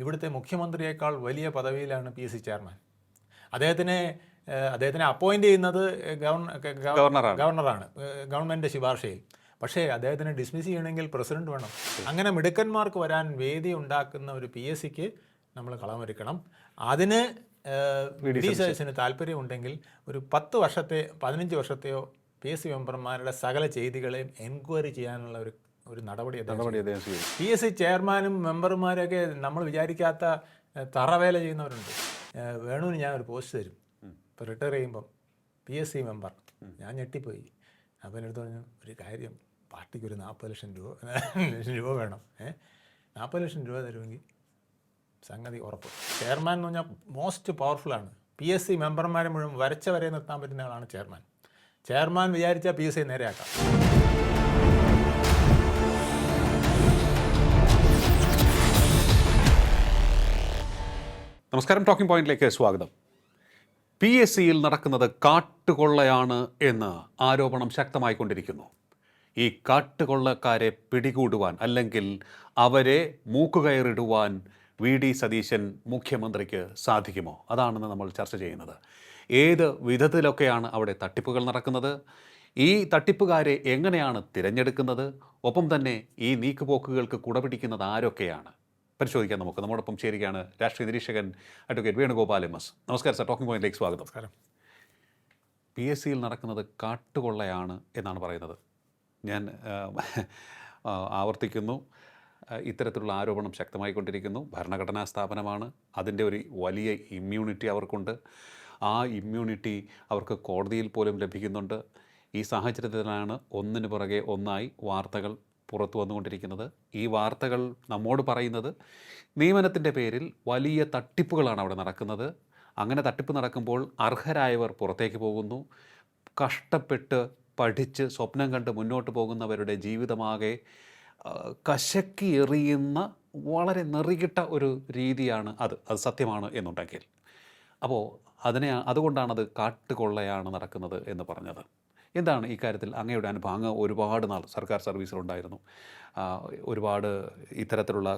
ഇവിടുത്തെ മുഖ്യമന്ത്രിയേക്കാൾ വലിയ പദവിയിലാണ് P S C chairman. അദ്ദേഹത്തിനെ അപ്പോയിൻ്റ് ചെയ്യുന്നത് ഗവർണറാണ്, ഗവൺമെൻറ് ശുപാർശയിൽ. പക്ഷേ അദ്ദേഹത്തിനെ ഡിസ്മിസ് ചെയ്യണമെങ്കിൽ പ്രസിഡന്റ് വേണം. അങ്ങനെ മിടുക്കന്മാർക്ക് വരാൻ വേദി ഉണ്ടാക്കുന്ന ഒരു പി എസ് സിക്ക് നമ്മൾ കളമൊരുക്കണം. അതിന് ഡി സതീശന് താല്പര്യമുണ്ടെങ്കിൽ ഒരു 10 വർഷത്തെ 15 വർഷത്തെയോ പി എസ് സി മെമ്പർമാരുടെ സകല ചെയ്തികളെയും എൻക്വയറി ചെയ്യാനുള്ള ഒരു നടപടി. പി എസ് സി ചെയർമാനും മെമ്പർമാരൊക്കെ നമ്മൾ വിചാരിക്കാത്ത തറവേല ചെയ്യുന്നവരുണ്ട്. വേണുവിന് ഞാൻ ഒരു പോസ്റ്റ് തരും, ഇപ്പോൾ റിട്ടയർ ചെയ്യുമ്പം പി എസ് സി മെമ്പർ. ഞാൻ ഞെട്ടിപ്പോയി. അപ്പം എൻ്റെ പറഞ്ഞു, ഒരു കാര്യം, പാർട്ടിക്ക് ഒരു 40 ലക്ഷം രൂപ വേണം. 40 ലക്ഷം രൂപ തരുമെങ്കിൽ സംഗതി ഉറപ്പ്. ചെയർമാൻ എന്ന് പറഞ്ഞാൽ മോസ്റ്റ് പവർഫുള്ളാണ്. പി എസ് സി മെമ്പർമാരെ മുഴുവൻ വരച്ച വരെ നിർത്താൻ പറ്റുന്ന ആളാണ് ചെയർമാൻ. ചെയർമാൻ വിചാരിച്ചാൽ പി എസ് സി നേരെയാക്കാം. നമസ്കാരം, ടോക്കിംഗ് പോയിന്റിലേക്ക് സ്വാഗതം. പി എസ് സിയിൽ നടക്കുന്നത് കാട്ടുകൊള്ളയാണ് എന്ന് ആരോപണം ശക്തമായിക്കൊണ്ടിരിക്കുന്നു. ഈ കാട്ടുകൊള്ളക്കാരെ പിടികൂടുവാൻ, അല്ലെങ്കിൽ അവരെ മൂക്കുകയറിടുവാൻ വി ഡി സതീശൻ മുഖ്യമന്ത്രിക്ക് സാധിക്കുമോ? അതാണെന്ന് നമ്മൾ ചർച്ച ചെയ്യുന്നത്. ഏത് വിധത്തിലൊക്കെയാണ് അവിടെ തട്ടിപ്പുകൾ നടക്കുന്നത്, ഈ തട്ടിപ്പുകാരെ എങ്ങനെയാണ് തിരഞ്ഞെടുക്കുന്നത്, ഒപ്പം തന്നെ ഈ നീക്കുപോക്കുകൾക്ക് കുടപിടിക്കുന്നത് ആരൊക്കെയാണ് പരിശോധിക്കാൻ നമുക്ക് നമ്മോടൊപ്പം ചേരുകയാണ് രാഷ്ട്രീയ നിരീക്ഷകൻ അഡ്വക്കേറ്റ് വേണുഗോപാൽ എം എസ്. നമസ്കാരം സാർ, ടോക്കിംഗ് പോയിന്റിലേക്ക് സ്വാഗതം. നമസ്കാരം. പി എസ് സിയിൽ നടക്കുന്നത് കാട്ടുകൊള്ളയാണ് എന്നാണ് പറയുന്നത്. ഞാൻ ആവർത്തിക്കുന്നു, ഇത്തരത്തിലുള്ള ആരോപണം ശക്തമായിക്കൊണ്ടിരിക്കുന്നു. ഭരണഘടനാ സ്ഥാപനമാണ്, അതിൻ്റെ ഒരു വലിയ ഇമ്മ്യൂണിറ്റി അവർക്കുണ്ട്. ആ ഇമ്മ്യൂണിറ്റി അവർക്ക് കോടതിയിൽ പോലും ലഭിക്കുന്നുണ്ട്. ഈ സാഹചര്യത്തിലാണ് ഒന്നിനു പുറകെ ഒന്നായി വാർത്തകൾ പുറത്തു വന്നുകൊണ്ടിരിക്കുന്നത്. ഈ വാർത്തകൾ നമ്മോട് പറയുന്നത് നിയമനത്തിൻ്റെ പേരിൽ വലിയ തട്ടിപ്പുകളാണ് അവിടെ നടക്കുന്നത്. അങ്ങനെ തട്ടിപ്പ് നടക്കുമ്പോൾ അർഹരായവർ പുറത്തേക്ക് പോകുന്നു. കഷ്ടപ്പെട്ട് പഠിച്ച് സ്വപ്നം കണ്ട് മുന്നോട്ട് പോകുന്നവരുടെ ജീവിതമാകെ കശക്കി എറിയുന്ന വളരെ നെറികിട്ട ഒരു രീതിയാണ് അത് സത്യമാണ് എന്നുണ്ടെങ്കിൽ. അപ്പോൾ അതുകൊണ്ടാണത് കാട്ടുകൊള്ളയാണ് നടക്കുന്നത് എന്ന് പറഞ്ഞത്. എന്താണ് ഇക്കാര്യത്തിൽ അങ്ങയുടെ അനുഭവം? അങ്ങ് ഒരുപാട് നാൾ സർക്കാർ സർവീസിലുണ്ടായിരുന്നു. ഒരുപാട് ഇത്തരത്തിലുള്ള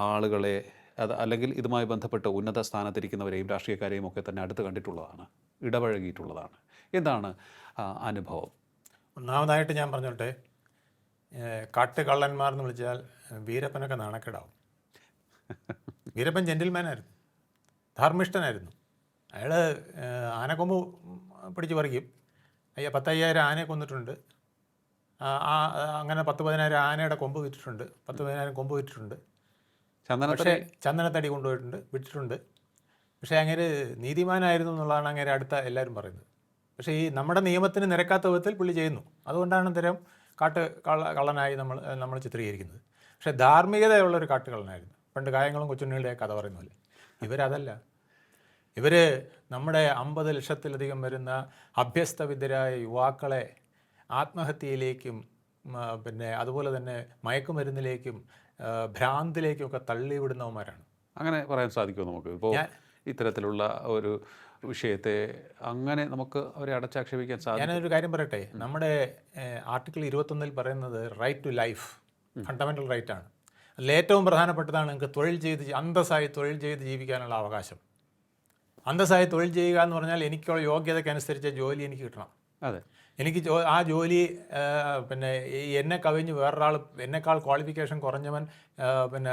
ആളുകളെ അല്ലെങ്കിൽ ഇതുമായി ബന്ധപ്പെട്ട് ഉന്നത സ്ഥാനത്തിരിക്കുന്നവരെയും രാഷ്ട്രീയക്കാരെയും ഒക്കെ തന്നെ അടുത്ത് കണ്ടിട്ടുള്ളതാണ്, ഇടപഴകിയിട്ടുള്ളതാണ്. എന്താണ് അനുഭവം? ഒന്നാമതായിട്ട് ഞാൻ പറഞ്ഞോട്ടെ, കാട്ടുകള്ളന്മാർ എന്ന് വിളിച്ചാൽ വീരപ്പനൊക്കെ നാണക്കേടാവും. വീരപ്പൻ ജെന്റിൽമാനായിരുന്നു, ധർമ്മിഷ്ഠനായിരുന്നു. അയാൾ ആനക്കൊമ്പ് പിടിച്ച് പറിക്കും. 10,000 ആനയെ കൊന്നിട്ടുണ്ട്. അങ്ങനെ 10,000-15,000 ആനയുടെ കൊമ്പ് വിറ്റിട്ടുണ്ട്, 10,000-15,000 കൊമ്പ് വിറ്റിട്ടുണ്ട്. പക്ഷേ ചന്ദനത്തടി കൊണ്ടുപോയിട്ടുണ്ട്, വിറ്റിട്ടുണ്ട്. പക്ഷേ അങ്ങനെ നീതിമാനായിരുന്നു എന്നുള്ളതാണ് അങ്ങനെ അടുത്ത എല്ലാവരും പറയുന്നത്. പക്ഷേ ഈ നമ്മുടെ നിയമത്തിന് നിരക്കാത്ത വിധത്തിൽ പുള്ളി ചെയ്യുന്നു. അതുകൊണ്ടാണ് ഇത്തരം കള്ളനായി നമ്മൾ ചിത്രീകരിക്കുന്നത്. പക്ഷേ ധാർമ്മികതയുള്ളൊരു കാട്ടുകള്ളനായിരുന്നു. പണ്ട് കായങ്ങളും കൊച്ചുണ്ണികളുടെ കഥ പറയുന്ന പോലെ. ഇവരതല്ല. ഇവർ നമ്മുടെ 50 ലക്ഷത്തിലധികം വരുന്ന അഭ്യസ്തവിദ്യരായ യുവാക്കളെ ആത്മഹത്യയിലേക്കും പിന്നെ അതുപോലെ തന്നെ മയക്കുമരുന്നിലേക്കും ഭ്രാന്തിലേക്കും ഒക്കെ തള്ളിവിടുന്നവന്മാരാണ്. അങ്ങനെ പറയാൻ സാധിക്കുമോ നമുക്ക്? ഇപ്പോൾ ഇത്തരത്തിലുള്ള ഒരു വിഷയത്തെ അങ്ങനെ നമുക്ക് അവരെ അടച്ചാക്ഷേപിക്കാൻ സാധിക്കും? ഞാനൊരു കാര്യം പറയട്ടെ. നമ്മുടെ ആർട്ടിക്കിൾ 21 പറയുന്നത് റൈറ്റ് ടു ലൈഫ് ഫണ്ടമെൻ്റൽ റൈറ്റാണ്. അതിലേറ്റവും പ്രധാനപ്പെട്ടതാണ് നിങ്ങൾക്ക് അന്തസ്സായി തൊഴിൽ ചെയ്ത് ജീവിക്കാനുള്ള അവകാശം. അന്തസ്സായി തൊഴിൽ ചെയ്യുക എന്ന് പറഞ്ഞാൽ എനിക്കുള്ള യോഗ്യതയ്ക്കനുസരിച്ച് ജോലി എനിക്ക് കിട്ടണം. അതെ, എനിക്ക് ആ ജോലി പിന്നെ എന്നെ കവിഞ്ഞ് വേറൊരാൾ എന്നെക്കാൾ ക്വാളിഫിക്കേഷൻ കുറഞ്ഞവൻ പിന്നെ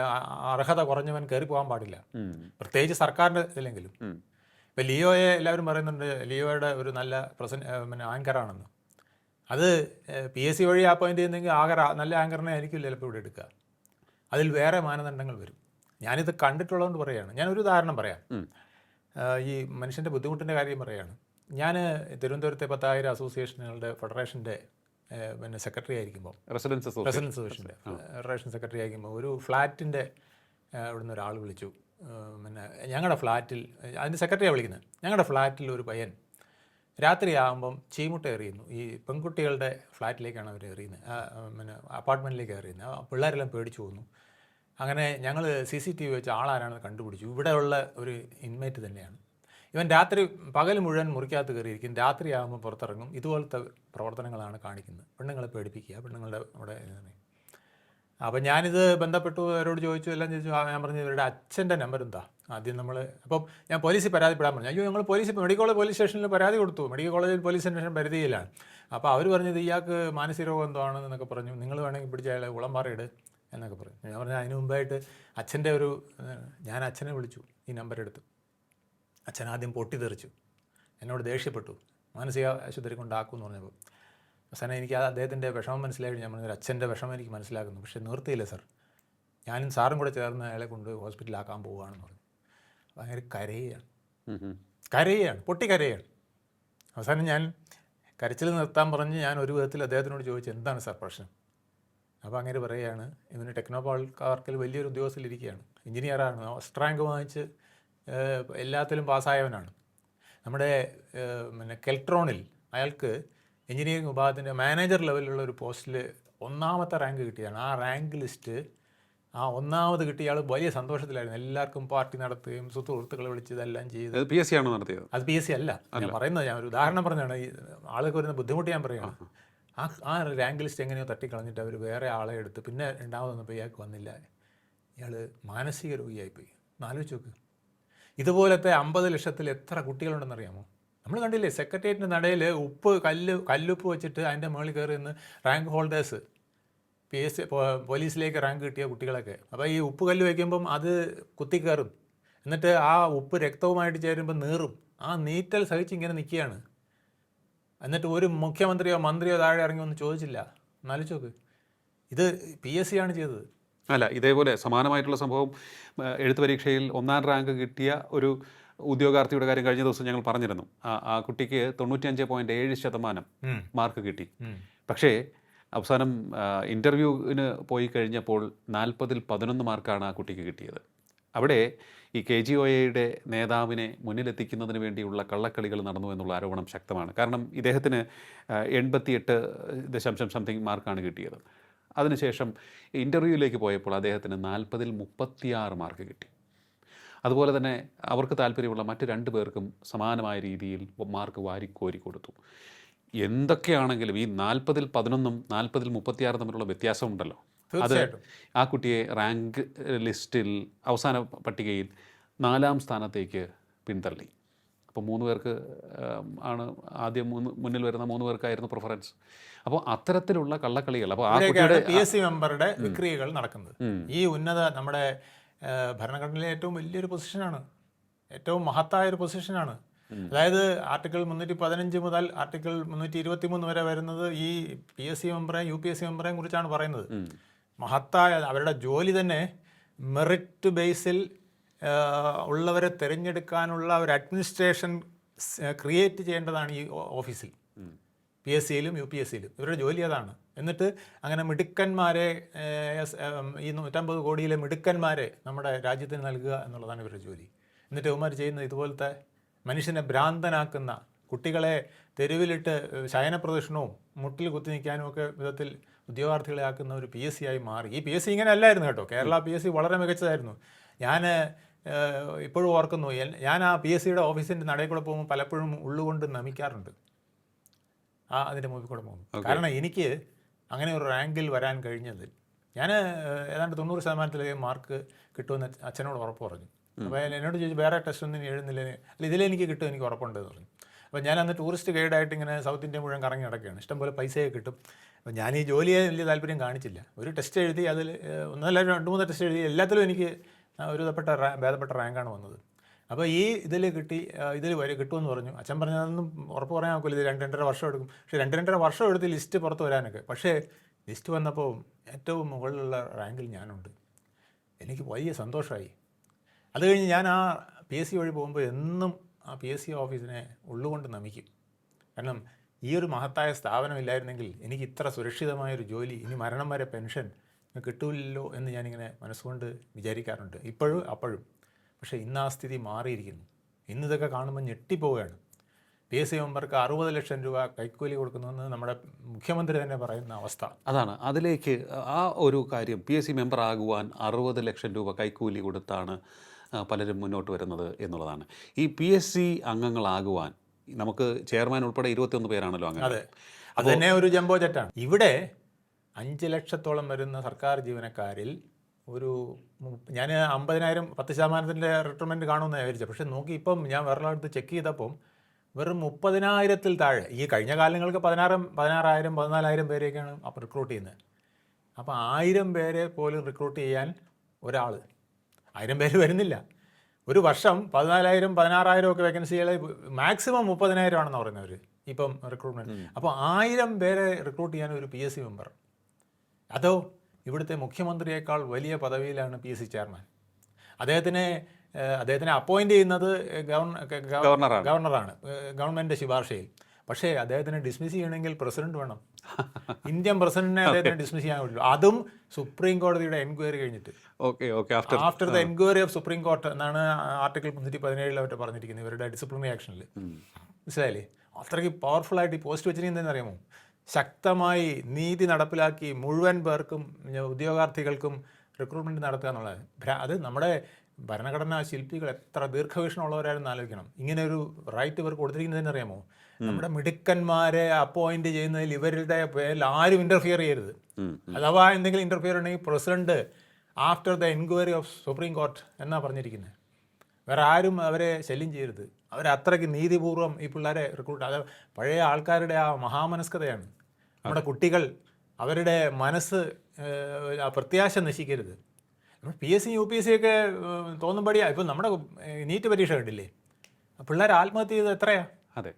അർഹത കുറഞ്ഞവൻ കയറി പോകാൻ പാടില്ല, പ്രത്യേകിച്ച് സർക്കാരിൻ്റെ ഇതിലെങ്കിലും. ഇപ്പം ലിയോയെ എല്ലാവരും പറയുന്നുണ്ട്, ലിയോയുടെ ഒരു നല്ല പിന്നെ ആങ്കറാണെന്ന്. അത് പി എസ് സി വഴി അപ്പോയിൻ്റ് ചെയ്യുന്നെങ്കിൽ നല്ല ആങ്കറിനെ ആയിരിക്കില്ല ചിലപ്പോൾ ഇവിടെ എടുക്കുക. അതിൽ വേറെ മാനദണ്ഡങ്ങൾ വരും. ഞാനിത് കണ്ടിട്ടുള്ളതുകൊണ്ട് പറയുകയാണ്. ഞാനൊരു ഉദാഹരണം പറയാം. ഈ മനുഷ്യൻ്റെ ബുദ്ധിമുട്ടിൻ്റെ കാര്യം പറയുകയാണ്. ഞാൻ തിരുവനന്തപുരത്തെ 10,000 അസോസിയേഷനുകളുടെ ഫെഡറേഷൻ്റെ പിന്നെ സെക്രട്ടറി ആയിരിക്കുമ്പോൾ, റെസിഡൻസ് അസോസിയേഷൻ്റെ ഫെഡറേഷൻ സെക്രട്ടറി ആയിരിക്കുമ്പോൾ ഒരു ഫ്ലാറ്റിൻ്റെ ഇവിടുന്ന് ഒരാൾ വിളിച്ചു. പിന്നെ ഞങ്ങളുടെ ഫ്ലാറ്റിൽ, അതിൻ്റെ സെക്രട്ടറിയാണ് വിളിക്കുന്നത്, ഞങ്ങളുടെ ഫ്ലാറ്റിൽ ഒരു പയ്യൻ രാത്രിയാകുമ്പം ചീമുട്ട എറിയുന്നു. ഈ പെൺകുട്ടികളുടെ ഫ്ലാറ്റിലേക്കാണ് അവർ എറിയുന്നത്, പിന്നെ അപ്പാർട്ട്മെൻറ്റിലേക്ക് എറിയുന്നത്. പിള്ളേരെല്ലാം പേടിച്ചു പോകുന്നു. അങ്ങനെ ഞങ്ങൾ CCTV വെച്ച് ആളാരാണെന്ന് കണ്ടുപിടിച്ചു. ഇവിടെയുള്ള ഒരു ഇൻമേറ്റ് തന്നെയാണ്. ഇവൻ പകൽ മുഴുവൻ മുറിക്കകത്ത് കയറിയിരിക്കും, രാത്രിയാകുമ്പോൾ പുറത്തിറങ്ങും. ഇതുപോലത്തെ പ്രവർത്തനങ്ങളാണ് കാണിക്കുന്നത്. പെണ്ണുങ്ങളെ പേടിപ്പിക്കുക, പെണ്ണുങ്ങളുടെ അവിടെ അപ്പം ഞാനിത് ബന്ധപ്പെട്ടു, അവരോട് ചോദിച്ചു, എല്ലാം ചോദിച്ചു. ഞാൻ പറഞ്ഞു ഇവരുടെ അച്ഛൻ്റെ നമ്പർ എന്താ ആദ്യം നമ്മൾ. അപ്പം ഞാൻ പോലീസിൽ പരാതിപ്പെടാൻ പറഞ്ഞു. അയ്യോ ഞങ്ങൾ മെഡിക്കൽ കോളേജ് പോലീസ് സ്റ്റേഷനിൽ പരാതി കൊടുത്തു, മെഡിക്കൽ കോളേജിൽ പോലീസ് സ്റ്റേഷൻ പരിധിയിലാണ്. അപ്പോൾ അവർ പറഞ്ഞത് ഇയാൾക്ക് മാനസിക രോഗം എന്തോ ആണെന്നൊക്കെ പറഞ്ഞു, നിങ്ങൾ വേണമെങ്കിൽ പിടിച്ച അയാളെ ഉളമ്പാറയിട് എന്നൊക്കെ പറഞ്ഞു. ഞാൻ പറഞ്ഞു അതിന് മുമ്പായിട്ട് അച്ഛൻ്റെ ഞാൻ അച്ഛനെ വിളിച്ചു, ഈ നമ്പർ എടുത്തു. അച്ഛൻ ആദ്യം പൊട്ടിത്തെറിച്ചു, എന്നോട് ദേഷ്യപ്പെട്ടു, മാനസിക ആശുപത്രി കൊണ്ടാക്കുമെന്ന് പറഞ്ഞപ്പോൾ. അവസാനം എനിക്ക് അദ്ദേഹത്തിൻ്റെ വിഷമം മനസ്സിലായിട്ട് ഞാൻ പറഞ്ഞു അച്ഛൻ്റെ വിഷമം എനിക്ക് മനസ്സിലാക്കുന്നു, പക്ഷേ നിവൃത്തിയില്ല സർ, ഞാനും സാറും കൂടെ ചേർന്ന് അയാളെ കൊണ്ട് ഹോസ്പിറ്റലിലാക്കാൻ പോവുകയാണെന്ന് പറഞ്ഞു. ഭയങ്കര കരയുകയാണ്, പൊട്ടിക്കരയുകയാണ്. അവസാനം ഞാൻ കരച്ചിൽ നിർത്താൻ പറഞ്ഞ് ഞാൻ ഒരു വിധത്തിൽ അദ്ദേഹത്തിനോട് ചോദിച്ചു എന്താണ് സാർ പ്രശ്നം. അപ്പോൾ അങ്ങനെ പറയുകയാണ് ഇവന് ടെക്നോപാർക്കിൽ വലിയൊരു ഉദ്യോഗസ്ഥയിലിരിക്കുകയാണ്, എഞ്ചിനീയറാണ്, ഫസ്റ്റ് റാങ്ക് വാങ്ങിച്ച് എല്ലാത്തിലും പാസ്സായവനാണ്. നമ്മുടെ കെൽട്രോണിൽ അയാൾക്ക് എഞ്ചിനീയറിംഗ് വിഭാഗത്തിൻ്റെ മാനേജർ ലെവലിലുള്ള ഒരു പോസ്റ്റിൽ 1ാമത്തെ റാങ്ക് കിട്ടിയാണ്. ആ റാങ്ക് ലിസ്റ്റ് ആ 1ാമത് കിട്ടിയ ആൾ വലിയ സന്തോഷത്തിലായിരുന്നു. എല്ലാവർക്കും പാർട്ടി നടത്തുകയും സുഹൃത്തുക്കളെ വിളിച്ച് ഇതെല്ലാം ചെയ്ത്. PSC ആണോ നടത്തിയത്? അത് PSC അല്ല, ഞാൻ പറയുന്നത്, ഞാൻ ഒരു ഉദാഹരണം പറഞ്ഞാണ്, ഈ ആൾക്ക് വരുന്ന ബുദ്ധിമുട്ട് ഞാൻ പറയുകയാണ്. ആ റാങ്ക് ലിസ്റ്റ് എങ്ങനെയോ തട്ടിക്കളഞ്ഞിട്ട് അവർ വേറെ ആളെ എടുത്ത്, പിന്നെ 2ാമത് വന്നപ്പോൾ ഇയാൾക്ക് വന്നില്ല. ഇയാൾ മാനസിക രോഗിയായിപ്പോയി. ആലോചിച്ച് നോക്ക്, ഇതുപോലത്തെ 50 ലക്ഷത്തിൽ എത്ര കുട്ടികളുണ്ടെന്നറിയാമോ? നമ്മൾ കണ്ടില്ലേ സെക്രട്ടേറിയറ്റിൻ്റെ നടയിൽ കല്ലുപ്പ് വെച്ചിട്ട് അതിൻ്റെ മുകളിൽ കയറി നിന്ന് റാങ്ക് ഹോൾഡേഴ്സ്, PSC പോലീസിലേക്ക് റാങ്ക് കിട്ടിയ കുട്ടികളൊക്കെ. അപ്പോൾ ഈ ഉപ്പ് കല്ല് വയ്ക്കുമ്പം അത് കുത്തിക്കയറും, എന്നിട്ട് ആ ഉപ്പ് രക്തവുമായിട്ട് ചേരുമ്പോൾ നീറും. ആ നീറ്റൽ സഹിച്ച് ഇങ്ങനെ നിൽക്കുകയാണ്. എന്നിട്ട് ഒരു മുഖ്യമന്ത്രിയോ മന്ത്രിയോ താഴെ ഇറങ്ങി ഒന്നും ചോദിച്ചില്ല. എന്നാലോചിച്ച് നോക്ക്, ഇത് PSC ആണ് ചെയ്തത്. അല്ല, ഇതേപോലെ സമാനമായിട്ടുള്ള സംഭവം എഴുത്ത് പരീക്ഷയിൽ 1ാം റാങ്ക് കിട്ടിയ ഒരു ഉദ്യോഗാർത്ഥിയുടെ കാര്യം കഴിഞ്ഞ ദിവസം ഞങ്ങൾ പറഞ്ഞിരുന്നു. ആ കുട്ടിക്ക് 95.7% മാർക്ക് കിട്ടി. പക്ഷേ അവസാനം ഇൻ്റർവ്യൂവിന് പോയി കഴിഞ്ഞപ്പോൾ 40-ൽ 11 മാർക്കാണ് ആ കുട്ടിക്ക് കിട്ടിയത്. അവിടെ ഈ KGOAയുടെ നേതാവിനെ മുന്നിലെത്തിക്കുന്നതിന് വേണ്ടിയുള്ള കള്ളക്കളികൾ നടന്നു എന്നുള്ള ആരോപണം ശക്തമാണ്. കാരണം ഇദ്ദേഹത്തിന് 88.something മാർക്കാണ് കിട്ടിയത്. അതിനുശേഷം ഇൻ്റർവ്യൂവിലേക്ക് പോയപ്പോൾ അദ്ദേഹത്തിന് 40-ൽ 36 മാർക്ക് കിട്ടി. അതുപോലെ തന്നെ അവർക്ക് താല്പര്യമുള്ള മറ്റ് 2 പേർക്കും സമാനമായ രീതിയിൽ മാർക്ക് വാരിക്കോരി കൊടുത്തു. എന്തൊക്കെയാണെങ്കിലും ഈ 40-ൽ 11-ഉം 40-ൽ 36 തമ്മിലുള്ള വ്യത്യാസമുണ്ടല്ലോ, അത് ആ കുട്ടിയെ റാങ്ക് ലിസ്റ്റിൽ അവസാന പട്ടികയിൽ 4ാം സ്ഥാനത്തേക്ക് പിന്തള്ളി. അപ്പോൾ 3 പേർക്ക് ആണ് ആദ്യം മുന്നിൽ വരുന്ന 3 പേർക്കായിരുന്നു പ്രിഫറൻസ്. അപ്പോൾ അത്തരത്തിലുള്ള കള്ളക്കളികൾ, അപ്പോൾ ആ കുട്ടിയുടെ PSC മെമ്പറുടെ വിക്രിയകൾ നടക്കുന്നത് ഈ ഉന്നത നമ്മുടെ ഭരണഘടനയിലെ ഏറ്റവും വലിയൊരു പൊസിഷനാണ്, ഏറ്റവും മഹത്തായൊരു പൊസിഷനാണ്. അതായത് ആർട്ടിക്കിൾ 315 മുതൽ ആർട്ടിക്കിൾ 323 വരെ വരുന്നത് ഈ PSC മെമ്പറേയും UPSC മെമ്പറേയും കുറിച്ചാണ് പറയുന്നത്. മഹത്തായ അവരുടെ ജോലി തന്നെ മെറിറ്റ് ബേസിൽ ഉള്ളവരെ തിരഞ്ഞെടുക്കാനുള്ള ഒരു അഡ്മിനിസ്ട്രേഷൻ ക്രിയേറ്റ് ചെയ്യേണ്ടതാണ് ഈ ഓഫീസിൽ, PSCയിലും UPSCയിലും. ഇവരുടെ ജോലി അതാണ്. എന്നിട്ട് അങ്ങനെ മിടുക്കന്മാരെ, ഈ 150 കോടിയിലെ മിടുക്കന്മാരെ നമ്മുടെ രാജ്യത്തിന് നൽകുക എന്നുള്ളതാണ് ഇവരുടെ ജോലി. എന്നിട്ട് ഇവന്മാർ ചെയ്യുന്നത് ഇതുപോലത്തെ മനുഷ്യനെ ഭ്രാന്തനാക്കുന്ന, കുട്ടികളെ തെരുവിലിട്ട് ശയനപ്രദർശനവും മുട്ടിൽ കുത്തി നിൽക്കാനും ഒക്കെ വിധത്തിൽ ഉദ്യോഗാർത്ഥികളെ ആക്കുന്ന ഒരു PSC ആയി മാറി. ഈ PSC ഇങ്ങനെ അല്ലായിരുന്നു കേട്ടോ. കേരള PSC വളരെ മികച്ചതായിരുന്നു. ഞാൻ ഇപ്പോഴും ഓർക്കുന്നു, ഞാൻ ആ PSCയുടെ ഓഫീസിൻ്റെ നടയിൽ കൂടെ പോകുമ്പോൾ പലപ്പോഴും ഉള്ളുകൊണ്ട് നമിക്കാറുണ്ട് അതിൻ്റെ മുമ്പിൽ കൂടെ പോകും. കാരണം എനിക്ക് അങ്ങനെ ഒരു റാങ്കിൽ വരാൻ കഴിഞ്ഞത്, ഞാൻ ഏതാണ്ട് 90% മാർക്ക് കിട്ടുമെന്ന് അച്ഛനോട് ഉറപ്പ് പറഞ്ഞു. അപ്പോൾ എന്നോട് ചോദിച്ചു വേറെ ടെസ്റ്റ് ഒന്നും എഴുതുന്നില്ല, അല്ല ഇതിലെനിക്ക് കിട്ടും, എനിക്ക് ഉറപ്പുണ്ടെന്ന് പറഞ്ഞു. അപ്പോൾ ഞാൻ അന്ന് ടൂറിസ്റ്റ് ഗൈഡായിട്ട് ഇങ്ങനെ സൗത്ത് ഇന്ത്യ മുഴുവൻ കറങ്ങി നടക്കുകയാണ്. ഇഷ്ടംപോലെ പൈസയൊക്കെ കിട്ടും. അപ്പോൾ ഞാൻ ഈ ജോലിയെ വലിയ താല്പര്യം കാണിച്ചില്ല. ഒരു ടെസ്റ്റ് എഴുതി, അതിൽ 1-2-3 ടെസ്റ്റ് എഴുതി, എല്ലാത്തിലും എനിക്ക് ഒരു ഭേദപ്പെട്ട റാങ്കാണ് വന്നത്. അപ്പോൾ ഈ ഇതിൽ കിട്ടുമെന്ന് പറഞ്ഞു. അച്ഛൻ പറഞ്ഞതൊന്നും ഉറപ്പ് പറയാൻ നോക്കില്ല, ഇത് 2-2.5 വർഷം എടുക്കും. പക്ഷേ 2-2.5 വർഷം എടുത്ത് ലിസ്റ്റ് പുറത്ത് വരാനൊക്കെ. പക്ഷേ ലിസ്റ്റ് വന്നപ്പോൾ ഏറ്റവും മുകളിലുള്ള റാങ്കിൽ ഞാനുണ്ട്. എനിക്ക് വലിയ സന്തോഷമായി. അത് കഴിഞ്ഞ് ഞാൻ ആ PSC വഴി പോകുമ്പോൾ എന്നും ആ PSC ഓഫീസിനെ ഉള്ളുകൊണ്ട് നമിക്കും. കാരണം ഈ ഒരു മഹത്തായ സ്ഥാപനമില്ലായിരുന്നെങ്കിൽ എനിക്ക് ഇത്ര സുരക്ഷിതമായൊരു ജോലി, ഇനി മരണം വരെ പെൻഷൻ കിട്ടൂല്ലോ എന്ന് ഞാനിങ്ങനെ മനസ്സുകൊണ്ട് വിചാരിക്കാറുണ്ട്, ഇപ്പോഴും അപ്പോഴും. പക്ഷേ ഇന്ന് ആ സ്ഥിതി മാറിയിരിക്കുന്നു. ഇന്നിതൊക്കെ കാണുമ്പോൾ ഞെട്ടിപ്പോവുകയാണ്. PSC മെമ്പർക്ക് 60 ലക്ഷം രൂപ കൈക്കൂലി കൊടുക്കുന്നുവെന്ന് നമ്മുടെ മുഖ്യമന്ത്രി തന്നെ പറയുന്ന അവസ്ഥ അതാണ്. അതിലേക്ക് ആ ഒരു കാര്യം, PSC മെമ്പർ ആകുവാൻ 60 ലക്ഷം രൂപ കൈക്കൂലി കൊടുത്താണ് പലരും മുന്നോട്ട് വരുന്നത് എന്നുള്ളതാണ്. ഈ PSC അംഗങ്ങളാകുവാൻ നമുക്ക് ചെയർമാൻ ഉൾപ്പെടെ 21 പേരാണല്ലോ അങ്ങനെ. അതെ, അത് തന്നെ ഒരു ജംബോ ജെറ്റാണ്. ഇവിടെ 5 ലക്ഷത്തോളം വരുന്ന സർക്കാർ ജീവനക്കാരിൽ ഒരു ഞാൻ 50,000 10% റിട്ടയർമെൻറ്റ് കാണുമെന്ന് വിചാരിച്ചത്. പക്ഷേ നോക്കി ഇപ്പം ഞാൻ വേറെ അടുത്ത് ചെക്ക് ചെയ്തപ്പം വെറും 30,000-ൽ താഴെ. ഈ കഴിഞ്ഞ കാലങ്ങൾക്ക് 16,000 14,000 പേരെയൊക്കെയാണ് അപ്പോൾ റിക്രൂട്ട് ചെയ്യുന്നത്. അപ്പോൾ 1000 പേരെ പോലും റിക്രൂട്ട് ചെയ്യാൻ ഒരാൾ, 1000 പേര് വരുന്നില്ല. ഒരു വർഷം 14,000 16,000 ഒക്കെ വേക്കൻസികൾ, മാക്സിമം 30,000 ആണെന്ന് പറയുന്നവർ ഇപ്പം റിക്രൂട്ട്മെൻറ്റ്. അപ്പോൾ 1000 പേരെ റിക്രൂട്ട് ചെയ്യാൻ ഒരു PSC മെമ്പർ. അതോ ഇവിടുത്തെ മുഖ്യമന്ത്രിയേക്കാൾ വലിയ പദവിയിലാണ് PSC ചെയർമാൻ. അദ്ദേഹത്തിനെ അപ്പോയിൻ്റ് ചെയ്യുന്നത് ഗവർണറാണ്, ഗവൺമെൻറ് ശുപാർശയിൽ. പക്ഷേ അദ്ദേഹത്തിനെ ഡിസ്മിസ് ചെയ്യണമെങ്കിൽ പ്രസിഡന്റ് വേണം. ഇന്ത്യൻ പ്രസിഡന്റിനെ അദ്ദേഹത്തിനെ ഡിസ്മിസ് ചെയ്യാൻ പറ്റുള്ളൂ, അതും സുപ്രീം കോടതിയുടെ എൻക്വയറി കഴിഞ്ഞിട്ട്. After the enquiry of supreme court എന്നാണ് ആർട്ടിക്കിൾ 317 അവർ പറഞ്ഞിരിക്കുന്നത് ഇവരുടെ ഡിസിപ്ലിനറി ആക്ഷനിൽ. മനസ്സിലായില്ലേ? അത്രയ്ക്ക് പവർഫുള്ളായിട്ട് ഈ പോസ്റ്റ് വെച്ചിരിക്കുന്നതെന്ന് അറിയാമോ? ശക്തമായി നീതി നടപ്പിലാക്കി മുഴുവൻ പേർക്കും ഉദ്യോഗാർത്ഥികൾക്കും റിക്രൂട്ട്മെൻറ്റ് നടത്തുക എന്നുള്ളത്. അത് നമ്മുടെ ഭരണഘടനാ ശില്പികൾ എത്ര ദീർഘവീക്ഷണമുള്ളവരായിരുന്നു ആലോചിക്കണം. ഇങ്ങനെ ഒരു റൈറ്റ് ഇവർക്ക് കൊടുത്തിരിക്കുന്നതെന്ന് അറിയാമോ? നമ്മുടെ മിടുക്കന്മാരെ അപ്പോയിന്റ് ചെയ്യുന്നതിൽ ഇവരുടെ പേരിൽ ആരും ഇന്റർഫിയർ ചെയ്യരുത്. അഥവാ എന്തെങ്കിലും ഇന്റർഫിയർ ഉണ്ടെങ്കിൽ president after the enquiry of supreme court എന്നാണ് പറഞ്ഞിരിക്കുന്നത്. വേറെ ആരും അവരെ ശല്യം ചെയ്യരുത്. അവരത്രയ്ക്ക് നീതിപൂർവ്വം ഈ പിള്ളേരെ റിക്രൂട്ട്. അത് പഴയ ആൾക്കാരുടെ ആ മഹാമനസ്കതയാണ്. നമ്മുടെ കുട്ടികൾ അവരുടെ മനസ്സ് പ്രത്യാശ നശിക്കരുത്. PSC UPSC ഒക്കെ തോന്നുമ്പടിയാ. ഇപ്പം നമ്മുടെ നീറ്റ് പരീക്ഷ കണ്ടില്ലേ, പിള്ളേർ ആത്മഹത്യ ചെയ്തത് എത്രയാ? അതെ,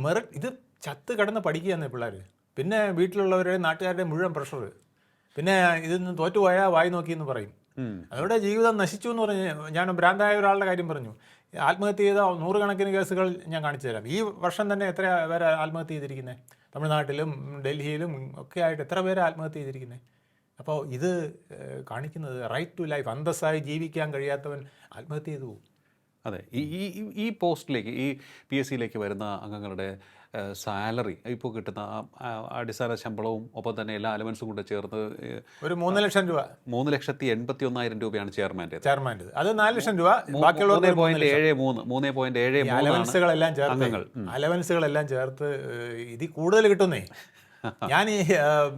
മെറിറ്റ് ഇത് ചത്ത് കിടന്ന് പഠിക്കുകയെന്ന് പിള്ളേർ. പിന്നെ വീട്ടിലുള്ളവരുടെ നാട്ടുകാരുടെ മുഴുവൻ പ്രഷർ. പിന്നെ ഇതൊന്ന് തോറ്റുപോയാൽ വായി നോക്കിയെന്ന് പറയും. അതോടെ ജീവിതം നശിച്ചു എന്ന് പറഞ്ഞ് ഞാൻ ഭ്രാന്തായ ഒരാളുടെ കാര്യം പറഞ്ഞു. ആത്മഹത്യ ചെയ്ത 100 കണക്കിന് കേസുകൾ ഞാൻ കാണിച്ചു തരാം. ഈ വർഷം തന്നെ എത്ര പേരെ ആത്മഹത്യ ചെയ്തിരിക്കുന്നത്? തമിഴ്നാട്ടിലും ഡൽഹിയിലും ഒക്കെ ആയിട്ട് എത്ര പേരെ ആത്മഹത്യ ചെയ്തിരിക്കുന്നത്? അപ്പോൾ ഇത് കാണിക്കുന്നത് റൈറ്റ് ടു ലൈഫ്, അന്തസ്സായി ജീവിക്കാൻ കഴിയാത്തവൻ ആത്മഹത്യ ചെയ്തു പോകും. അതെ, ഈ പോസ്റ്റിലേക്ക്, ഈ PSCയിലേക്ക് വരുന്ന അംഗങ്ങളുടെ സാലറി ഇപ്പോൾ കിട്ടുന്ന അടിസ്ഥാന ശമ്പളവും ഒപ്പം തന്നെ എല്ലാ അലവൻസും കൂടെ ചേർന്ന് ഒരു 3 ലക്ഷം രൂപ, 3,81,000 രൂപയാണ് ചെയർമാൻ്റെ. അത് 4 ലക്ഷം രൂപ. ബാക്കിയുള്ളവർ 3.73 അലവൻസുകളെല്ലാം ചേർത്ത് ഇതിൽ കൂടുതൽ കിട്ടുന്നേ. ഞാൻ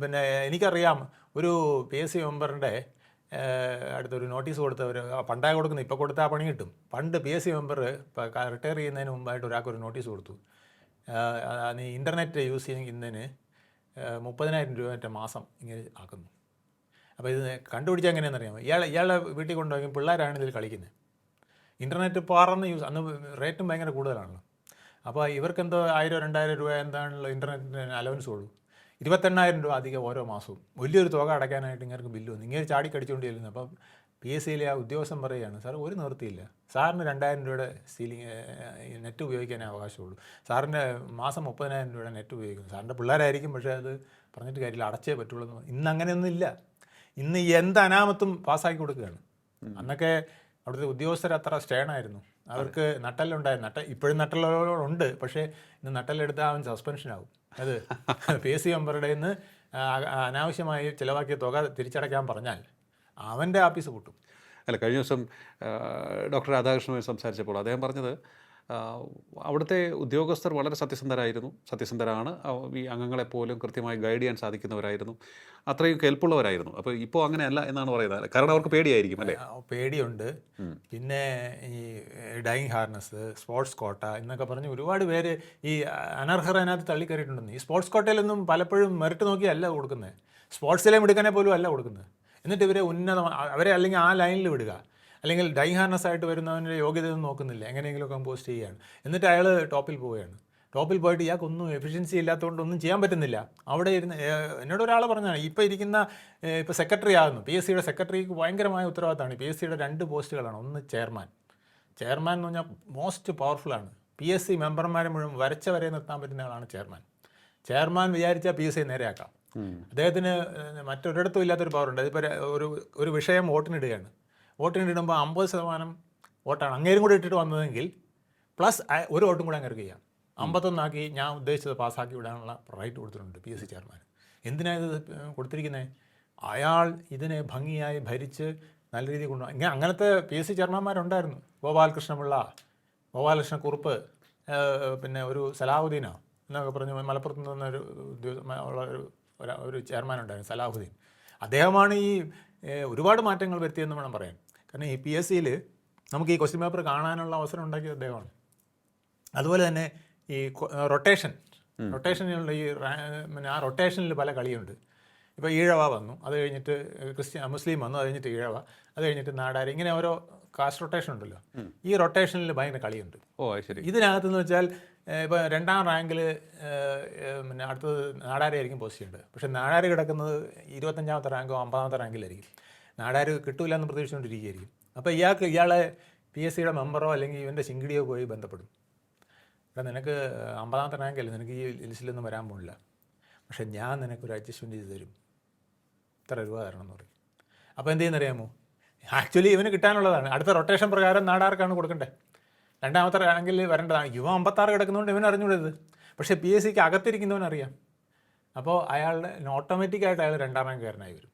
പിന്നെ എനിക്കറിയാം ഒരു PSC മെമ്പറിൻ്റെ അടുത്തൊരു നോട്ടീസ് കൊടുത്തവർ പണ്ടായി കൊടുക്കുന്നത്, ഇപ്പോൾ കൊടുത്താൽ പണി കിട്ടും. പണ്ട് PSC മെമ്പർ റിട്ടയർ ചെയ്യുന്നതിന് മുമ്പായിട്ട് ഒരാൾക്കൊരു നോട്ടീസ് കൊടുത്തു. നീ ഇൻ്റർനെറ്റ് യൂസ് ചെയ്യുന്നതിന് 30,000 രൂപ മറ്റേ മാസം ഇങ്ങനെ ആക്കുന്നു. അപ്പോൾ ഇത് കണ്ടുപിടിച്ചാൽ എങ്ങനെയാണെന്ന് അറിയാമോ? ഇയാളെ വീട്ടിൽ കൊണ്ടുപോയി പിള്ളേരാണ് ഇതിൽ കളിക്കുന്നത്. ഇൻ്റർനെറ്റ് പറന്ന് യൂസ്, അന്ന് റേറ്റും ഭയങ്കര കൂടുതലാണല്ലോ. അപ്പോൾ ഇവർക്കെന്തോ 1,000-2,000 രൂപ എന്താണല്ലോ ഇൻ്റർനെറ്റിന് അലവൻസ് ഉള്ളൂ. 28,000 രൂപ അധികം ഓരോ മാസവും. വലിയൊരു തുക അടയ്ക്കാനായിട്ട് ഇങ്ങനെ ബില്ല് വന്നു. ഇങ്ങനെ ചാടിക്കടിച്ചുകൊണ്ട് ചെല്ലുന്നു. അപ്പം PSCയിലെ ആ ഉദ്യോഗസ്ഥൻ പറയുകയാണ്, സാർ ഒരു നിവൃത്തിയില്ല, സാറിന് 2,000 രൂപയുടെ നെറ്റ് ഉപയോഗിക്കാനേ അവകാശമുള്ളൂ. സാറിൻ്റെ മാസം 30,000 രൂപയുടെ നെറ്റ് ഉപയോഗിക്കുന്നു. സാറിൻ്റെ പിള്ളേരായിരിക്കും, പക്ഷേ അത് പറഞ്ഞിട്ട് കാര്യമില്ല, അടച്ചേ പറ്റുള്ളൂ എന്ന്. ഇന്ന് അങ്ങനെയൊന്നും ഇല്ല. ഇന്ന് എന്ത് അനാമത്തും പാസ്സാക്കി കൊടുക്കുകയാണ്. അന്നൊക്കെ അവിടുത്തെ ഉദ്യോഗസ്ഥർ അത്ര സ്റ്റേണായിരുന്നു. അവർക്ക് നട്ടെല്ലുണ്ടായിരുന്നു. ഇപ്പോഴും നട്ടെല്ലുണ്ട്, പക്ഷേ ഇന്ന് നട്ടെല്ലെടുത്താൽ അവൻ സസ്പെൻഷനാകും. അത് PSC മെമ്പറുടെ നിന്ന് അനാവശ്യമായി ചിലവാക്കിയ തുക തിരിച്ചടയ്ക്കാൻ പറഞ്ഞാൽ അവൻ്റെ ആഫീസ് പൂട്ടും. അല്ല, കഴിഞ്ഞ ദിവസം ഡോക്ടർ രാധാകൃഷ്ണനുമായി സംസാരിച്ചപ്പോൾ അദ്ദേഹം പറഞ്ഞത് അവിടുത്തെ ഉദ്യോഗസ്ഥർ വളരെ സത്യസന്ധരാണ്. ഈ അംഗങ്ങളെപ്പോലും കൃത്യമായി ഗൈഡ് ചെയ്യാൻ സാധിക്കുന്നവരായിരുന്നു, അത്രയും കെൽപ്പുള്ളവരായിരുന്നു. അപ്പോൾ ഇപ്പോൾ അങ്ങനെയല്ല എന്നാണ് പറയുന്നത്. കാരണം അവർക്ക് പേടിയായിരിക്കും, അല്ലേ? പേടിയുണ്ട്. പിന്നെ ഈ ഡൈയിങ് ഹാർനസ്, സ്പോർട്സ് കോട്ട എന്നൊക്കെ പറഞ്ഞ് ഒരുപാട് പേര് ഈ അനർഹർ അതിനകത്ത് തള്ളിക്കയറിയിട്ടുണ്ടെന്ന്. ഈ സ്പോർട്സ് കോട്ടയിലൊന്നും പലപ്പോഴും മെറിറ്റ് നോക്കിയല്ല കൊടുക്കുന്നത്, സ്പോർട്സിലെ മിടുക്കനെ പോലും അല്ല കൊടുക്കുന്നത്. എന്നിട്ട് ഇവരെ അവരെ അല്ലെങ്കിൽ ആ ലൈനിൽ വിടുക, അല്ലെങ്കിൽ ഡൈയിങ് ഹാർനസ് ആയിട്ട് വരുന്നവൻ്റെ യോഗ്യതയൊന്നും നോക്കുന്നില്ല, എങ്ങനെയെങ്കിലുമൊക്കെ പോസ്റ്റ് ചെയ്യുകയാണ്. എന്നിട്ട് അയാൾ ടോപ്പിൽ പോവുകയാണ്. ടോപ്പിൽ പോയിട്ട് ഇയാൾക്കൊന്നും എഫിഷ്യൻസി ഇല്ലാത്തതുകൊണ്ട് ഒന്നും ചെയ്യാൻ പറ്റുന്നില്ല. അവിടെ ഇരുന്ന് എന്നോട് ഒരാൾ പറഞ്ഞാണ്, ഇപ്പോൾ സെക്രട്ടറി ആകുന്നു, PSCയുടെ സെക്രട്ടറിക്ക് ഭയങ്കരമായ ഉത്തരവാദിത്തമാണ്. PSCയുടെ 2 പോസ്റ്റുകളാണ്. ഒന്ന് ചെയർമാൻ എന്ന് പറഞ്ഞാൽ മോസ്റ്റ് പവർഫുള്ളാണ്. PSC മെമ്പർമാരെ മുഴുവൻ വരച്ച വരെ നിർത്താൻ പറ്റുന്ന ആളാണ് ചെയർമാൻ വിചാരിച്ചാൽ PSC നേരെയാക്കാം. അദ്ദേഹത്തിന് മറ്റൊരിടത്തും ഇല്ലാത്തൊരു പവറുണ്ട്. അതിപ്പോൾ ഒരു വിഷയം വോട്ടിനിടുകയാണ്. വോട്ടിനിടുമ്പോൾ 50% വോട്ടാണ് അങ്ങേരും കൂടെ ഇട്ടിട്ട് വന്നതെങ്കിൽ പ്ലസ് ഒരു വോട്ടും കൂടെ അങ്ങനെ ചെയ്യാം. 51 ഞാൻ ഉദ്ദേശിച്ചത് പാസ്സാക്കി വിടാനുള്ള റൈറ്റ് കൊടുത്തിട്ടുണ്ട് PSC ചെയർമാൻ. എന്തിനാണ് ഇത് കൊടുത്തിരിക്കുന്നത്? അയാൾ ഇതിനെ ഭംഗിയായി ഭരിച്ച് നല്ല രീതിയിൽ കൊണ്ടുപോകാം. അങ്ങനത്തെ PSC ചെയർമാന്മാരുണ്ടായിരുന്നു. ഗോപാലകൃഷ്ണക്കുറുപ്പ്, പിന്നെ ഒരു സലാഹുദ്ദീനോ എന്നൊക്കെ പറഞ്ഞ് മലപ്പുറത്ത് നിന്നൊരു ഒരു ചെയർമാൻ ഉണ്ടായിരുന്നു, സലാഹുദ്ദീൻ. അദ്ദേഹമാണ് ഈ ഒരുപാട് മാറ്റങ്ങൾ വരുത്തിയെന്ന് വേണം പറയാൻ. കാരണം ഈ PSCയിൽ നമുക്ക് ഈ ക്വസ്റ്റ്യൻ പേപ്പർ കാണാനുള്ള അവസരം ഉണ്ടാക്കിയത് അദ്ദേഹമാണ്. അതുപോലെ തന്നെ ഈ റൊട്ടേഷനിലുള്ള ഈ പിന്നെ ആ റൊട്ടേഷനിൽ പല കളിയുണ്ട്. ഇപ്പോൾ ഈഴവ വന്നു, അത് കഴിഞ്ഞിട്ട് മുസ്ലിം വന്നു, അത് കഴിഞ്ഞിട്ട് ഈഴവ, അത് കഴിഞ്ഞിട്ട് നാടാരി, ഇങ്ങനെ ഓരോ കാസ്റ്റ് റൊട്ടേഷൻ ഉണ്ടല്ലോ. ഈ റൊട്ടേഷനിൽ ഭയങ്കര കളിയുണ്ട്. ശരി. ഇതിനകത്തെന്ന് വെച്ചാൽ ഇപ്പോൾ 2ാം റാങ്കിൽ പിന്നെ അടുത്തത് നാടാരായിരിക്കും പോസ്റ്റ് ചെയ്യേണ്ടത്. പക്ഷേ നാടാര് കിടക്കുന്നത് 25ാമത്തെ റാങ്കോ 50ാമത്തെ റാങ്കിലായിരിക്കും. നാടാര് കിട്ടൂല എന്ന് പ്രതീക്ഷിച്ചുകൊണ്ടിരിക്കുകയായിരിക്കും. അപ്പോൾ ഇയാളെ PSCയുടെ മെമ്പറോ അല്ലെങ്കിൽ ഇവൻ്റെ ശിങ്കിടിയോ പോയി ബന്ധപ്പെടും. കാരണം നിനക്ക് 50ാമത്തെ റാങ്കല്ലേ, നിനക്ക് ഈ ലിസ്റ്റിലൊന്നും വരാൻ പോകില്ല, പക്ഷേ ഞാൻ നിനക്കൊരു അഡ്ജസ്റ്റ്മെൻറ്റ് ചെയ്ത് തരും, ഇത്ര രൂപ തരണം എന്ന് പറയും. അപ്പോൾ എന്ത് ചെയ്യുന്നറിയാമോ, ആക്ച്വലി ഇവന് കിട്ടാനുള്ളതാണ്. അടുത്ത റൊട്ടേഷൻ പ്രകാരം നാടാർക്കാണ് കൊടുക്കേണ്ടത്. 2ാമത്തെ റാങ്കിൽ വരേണ്ടതാണ്. ഇവ 56 കിടക്കുന്നതുകൊണ്ട് ഇവൻ അറിഞ്ഞുകൂടരുത്, പക്ഷേ PSCക്ക് അകത്തിരിക്കുന്നവനറിയാം. അപ്പോൾ അയാളുടെ ഓട്ടോമാറ്റിക്കായിട്ട് അയാൾ 2ാം റാങ്കുകാരനായി വരും.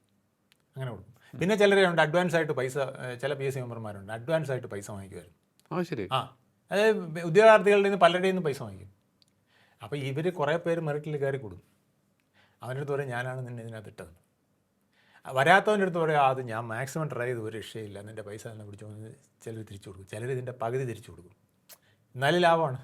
അങ്ങനെ കൊടുക്കും. പിന്നെ ചിലരുണ്ട് അഡ്വാൻസ് ആയിട്ട് പൈസ, ചില PSC മെമ്പർമാരുണ്ട് അഡ്വാൻസ് ആയിട്ട് പൈസ വാങ്ങിക്കുമായിരുന്നു. ശരി. അതായത് ഉദ്യോഗാർത്ഥികളുടെ നിന്ന് പലരുടെയും നിന്ന് പൈസ വാങ്ങിക്കും. അപ്പോൾ ഇവർ കുറേ പേര് മെറിറ്റിൽ കയറി കൂടും. അവൻ്റെ അടുത്ത് പറയും ഞാനാണ് നിന്നെ ഇതിനകത്ത് ഇട്ടത്. വരാത്തവൻ്റെ അടുത്ത് പറയാം അത് ഞാൻ മാക്സിമം ട്രൈ ചെയ്ത് ഒരു രക്ഷയില്ല, നിൻ്റെ പൈസ തന്നെ പിടിച്ചു. ചിലർ തിരിച്ചു കൊടുക്കും, ചിലർ ഇതിൻ്റെ പകുതി തിരിച്ചു കൊടുക്കും. എന്നാലും ലാഭമാണ്.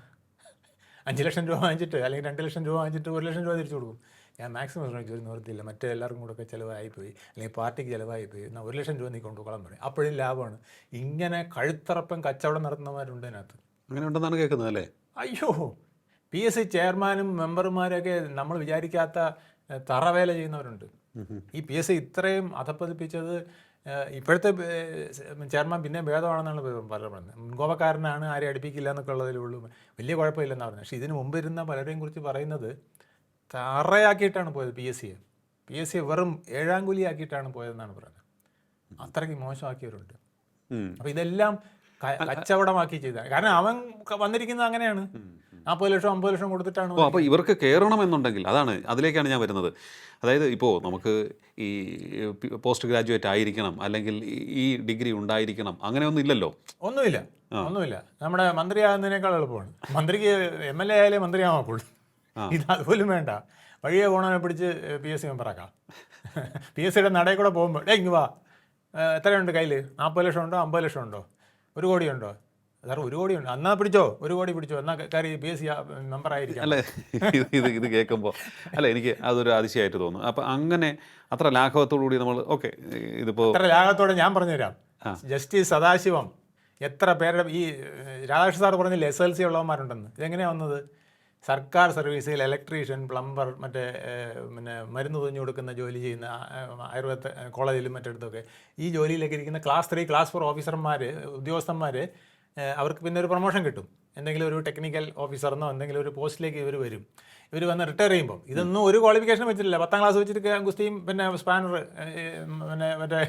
5 ലക്ഷം രൂപ വാങ്ങിച്ചിട്ട് അല്ലെങ്കിൽ 2 ലക്ഷം രൂപ വാങ്ങിച്ചിട്ട് 1 ലക്ഷം രൂപ തിരിച്ചു കൊടുക്കും. ഞാൻ മാക്സിമം ശ്രമിച്ചു, ഒരു നിവൃത്തിയില്ല, മറ്റേ എല്ലാവർക്കും കൂടെ ഒക്കെ ചിലവായിപ്പോയി, അല്ലെങ്കിൽ പാർട്ടിക്ക് ചിലവായിപ്പോയി, എന്നാൽ 1 ലക്ഷം രൂപ നീ കൊണ്ടുപോകാൻ പറയും. അപ്പോഴും ലാഭമാണ്. ഇങ്ങനെ കഴുത്തറപ്പം കച്ചവടം നടത്തുന്നവരുണ്ട് അതിനകത്ത്. അങ്ങനെ ഉണ്ടെന്നാണ് കേൾക്കുന്നത് അല്ലേ? അയ്യോ, PSC ചെയർമാനും മെമ്പർമാരൊക്കെ നമ്മൾ വിചാരിക്കാത്ത തറവേല ചെയ്യുന്നവരുണ്ട്. ഈ PSC ഇത്രയും അധപ്പതിപ്പിച്ചത് ഇപ്പോഴത്തെ ചെയർമാൻ പിന്നെ ഭേദമാണെന്നാണ് പറയുന്നത്. മുൻകോപക്കാരനാണ്, ആരെയും അടുപ്പിക്കില്ല എന്നൊക്കെ ഉള്ളതിലേ ഉള്ളൂ, വലിയ കുഴപ്പമില്ലെന്നാണ് പറഞ്ഞത്. പക്ഷേ ഇതിന് മുമ്പ് ഇരുന്ന പലരെയും കുറിച്ച് പറയുന്നത് തറയാക്കിയിട്ടാണ് പോയത്. PSC വെറും 7ാം കൂലിയാക്കിയിട്ടാണ് പോയതെന്നാണ് പറയുന്നത്. അത്രയ്ക്ക് മോശമാക്കിയവരുണ്ട്. അപ്പോൾ ഇതെല്ലാം കച്ചവടമാക്കി ചെയ്തതാണ്. കാരണം അവൻ വന്നിരിക്കുന്നത് അങ്ങനെയാണ്, 40 ലക്ഷം 50 ലക്ഷം കൊടുത്തിട്ടാണ്. അപ്പോൾ ഇവർക്ക് കയറണമെന്നുണ്ടെങ്കിൽ അതിലേക്കാണ് ഞാൻ വരുന്നത്. അതായത് ഇപ്പോൾ നമുക്ക് ഈ പോസ്റ്റ് ഗ്രാജുവേറ്റ് ആയിരിക്കണം, അല്ലെങ്കിൽ ഈ ഡിഗ്രി ഉണ്ടായിരിക്കണം, അങ്ങനെയൊന്നും ഇല്ലല്ലോ. ഒന്നുമില്ല. നമ്മുടെ മന്ത്രിയാകുന്നതിനേക്കാൾ എളുപ്പമാണ്. മന്ത്രിക്ക് MLA ആയാലേ മന്ത്രിയാവാക്കുള്ളൂ. ഇത് അതുപോലും വേണ്ട. വഴിയെ പോണവനെ പിടിച്ച് PSC മെമ്പറാക്കാം. PSCയുടെ നടയിൽ കൂടെ പോകുമ്പോൾ ഇങ്ങ് വാ, എത്രയുണ്ട് കയ്യിൽ, 40 ലക്ഷം ഉണ്ടോ 50 ലക്ഷം ഉണ്ടോ 1 കോടി ഉണ്ടോ, സാർ 1 കോടി ഉണ്ട്, എന്നാ പിടിച്ചോ 1 കോടി പിടിച്ചോ, എന്നാൽ കാര്യം PSC മെമ്പറായിരിക്കും. അല്ലേ? ഇത് കേൾക്കുമ്പോൾ എനിക്ക് അതൊരു അതിശയമായിട്ട് തോന്നുന്നു. അപ്പം അങ്ങനെ അത്ര ലാഘവത്തോടു കൂടി നമ്മൾ ഇതിപ്പോൾ അത്ര ലാഘവത്തോടെ ഞാൻ പറഞ്ഞുതരാം. ജസ്റ്റിസ് സദാശിവം എത്ര പേരുടെ ഈ രാധാകൃഷ്ണ സാർ പറഞ്ഞില്ല SLC ഉള്ളവന്മാരുണ്ടെന്ന്. ഇതെങ്ങനെയാണ് വന്നത്? സർക്കാർ സർവീസിൽ ഇലക്ട്രീഷ്യൻ, പ്ലംബർ, മറ്റേ പിന്നെ മരുന്ന് തുഞ്ഞു കൊടുക്കുന്ന ജോലി ചെയ്യുന്ന ആയുർവേദ കോളേജിലും മറ്റിടത്തൊക്കെ ഈ ജോലിയിലേക്ക് ഇരിക്കുന്ന ക്ലാസ് 3 ക്ലാസ് 4 ഓഫീസർമാർ, ഉദ്യോഗസ്ഥന്മാർ, അവർക്ക് പിന്നെ ഒരു പ്രൊമോഷൻ കിട്ടും. എന്തെങ്കിലും ഒരു ടെക്നിക്കൽ ഓഫീസറിനോ എന്തെങ്കിലും ഒരു പോസ്റ്റിലേക്ക് ഇവർ വരും. ഇവർ വന്ന് റിട്ടയർ ചെയ്യുമ്പോൾ ഇതൊന്നും ഒരു ക്വാളിഫിക്കേഷൻ വെച്ചിട്ടില്ല. 10ാം ക്ലാസ് വെച്ചിട്ട് ഗുസ്തിയും പിന്നെ സ്പാനർ, പിന്നെ മറ്റേ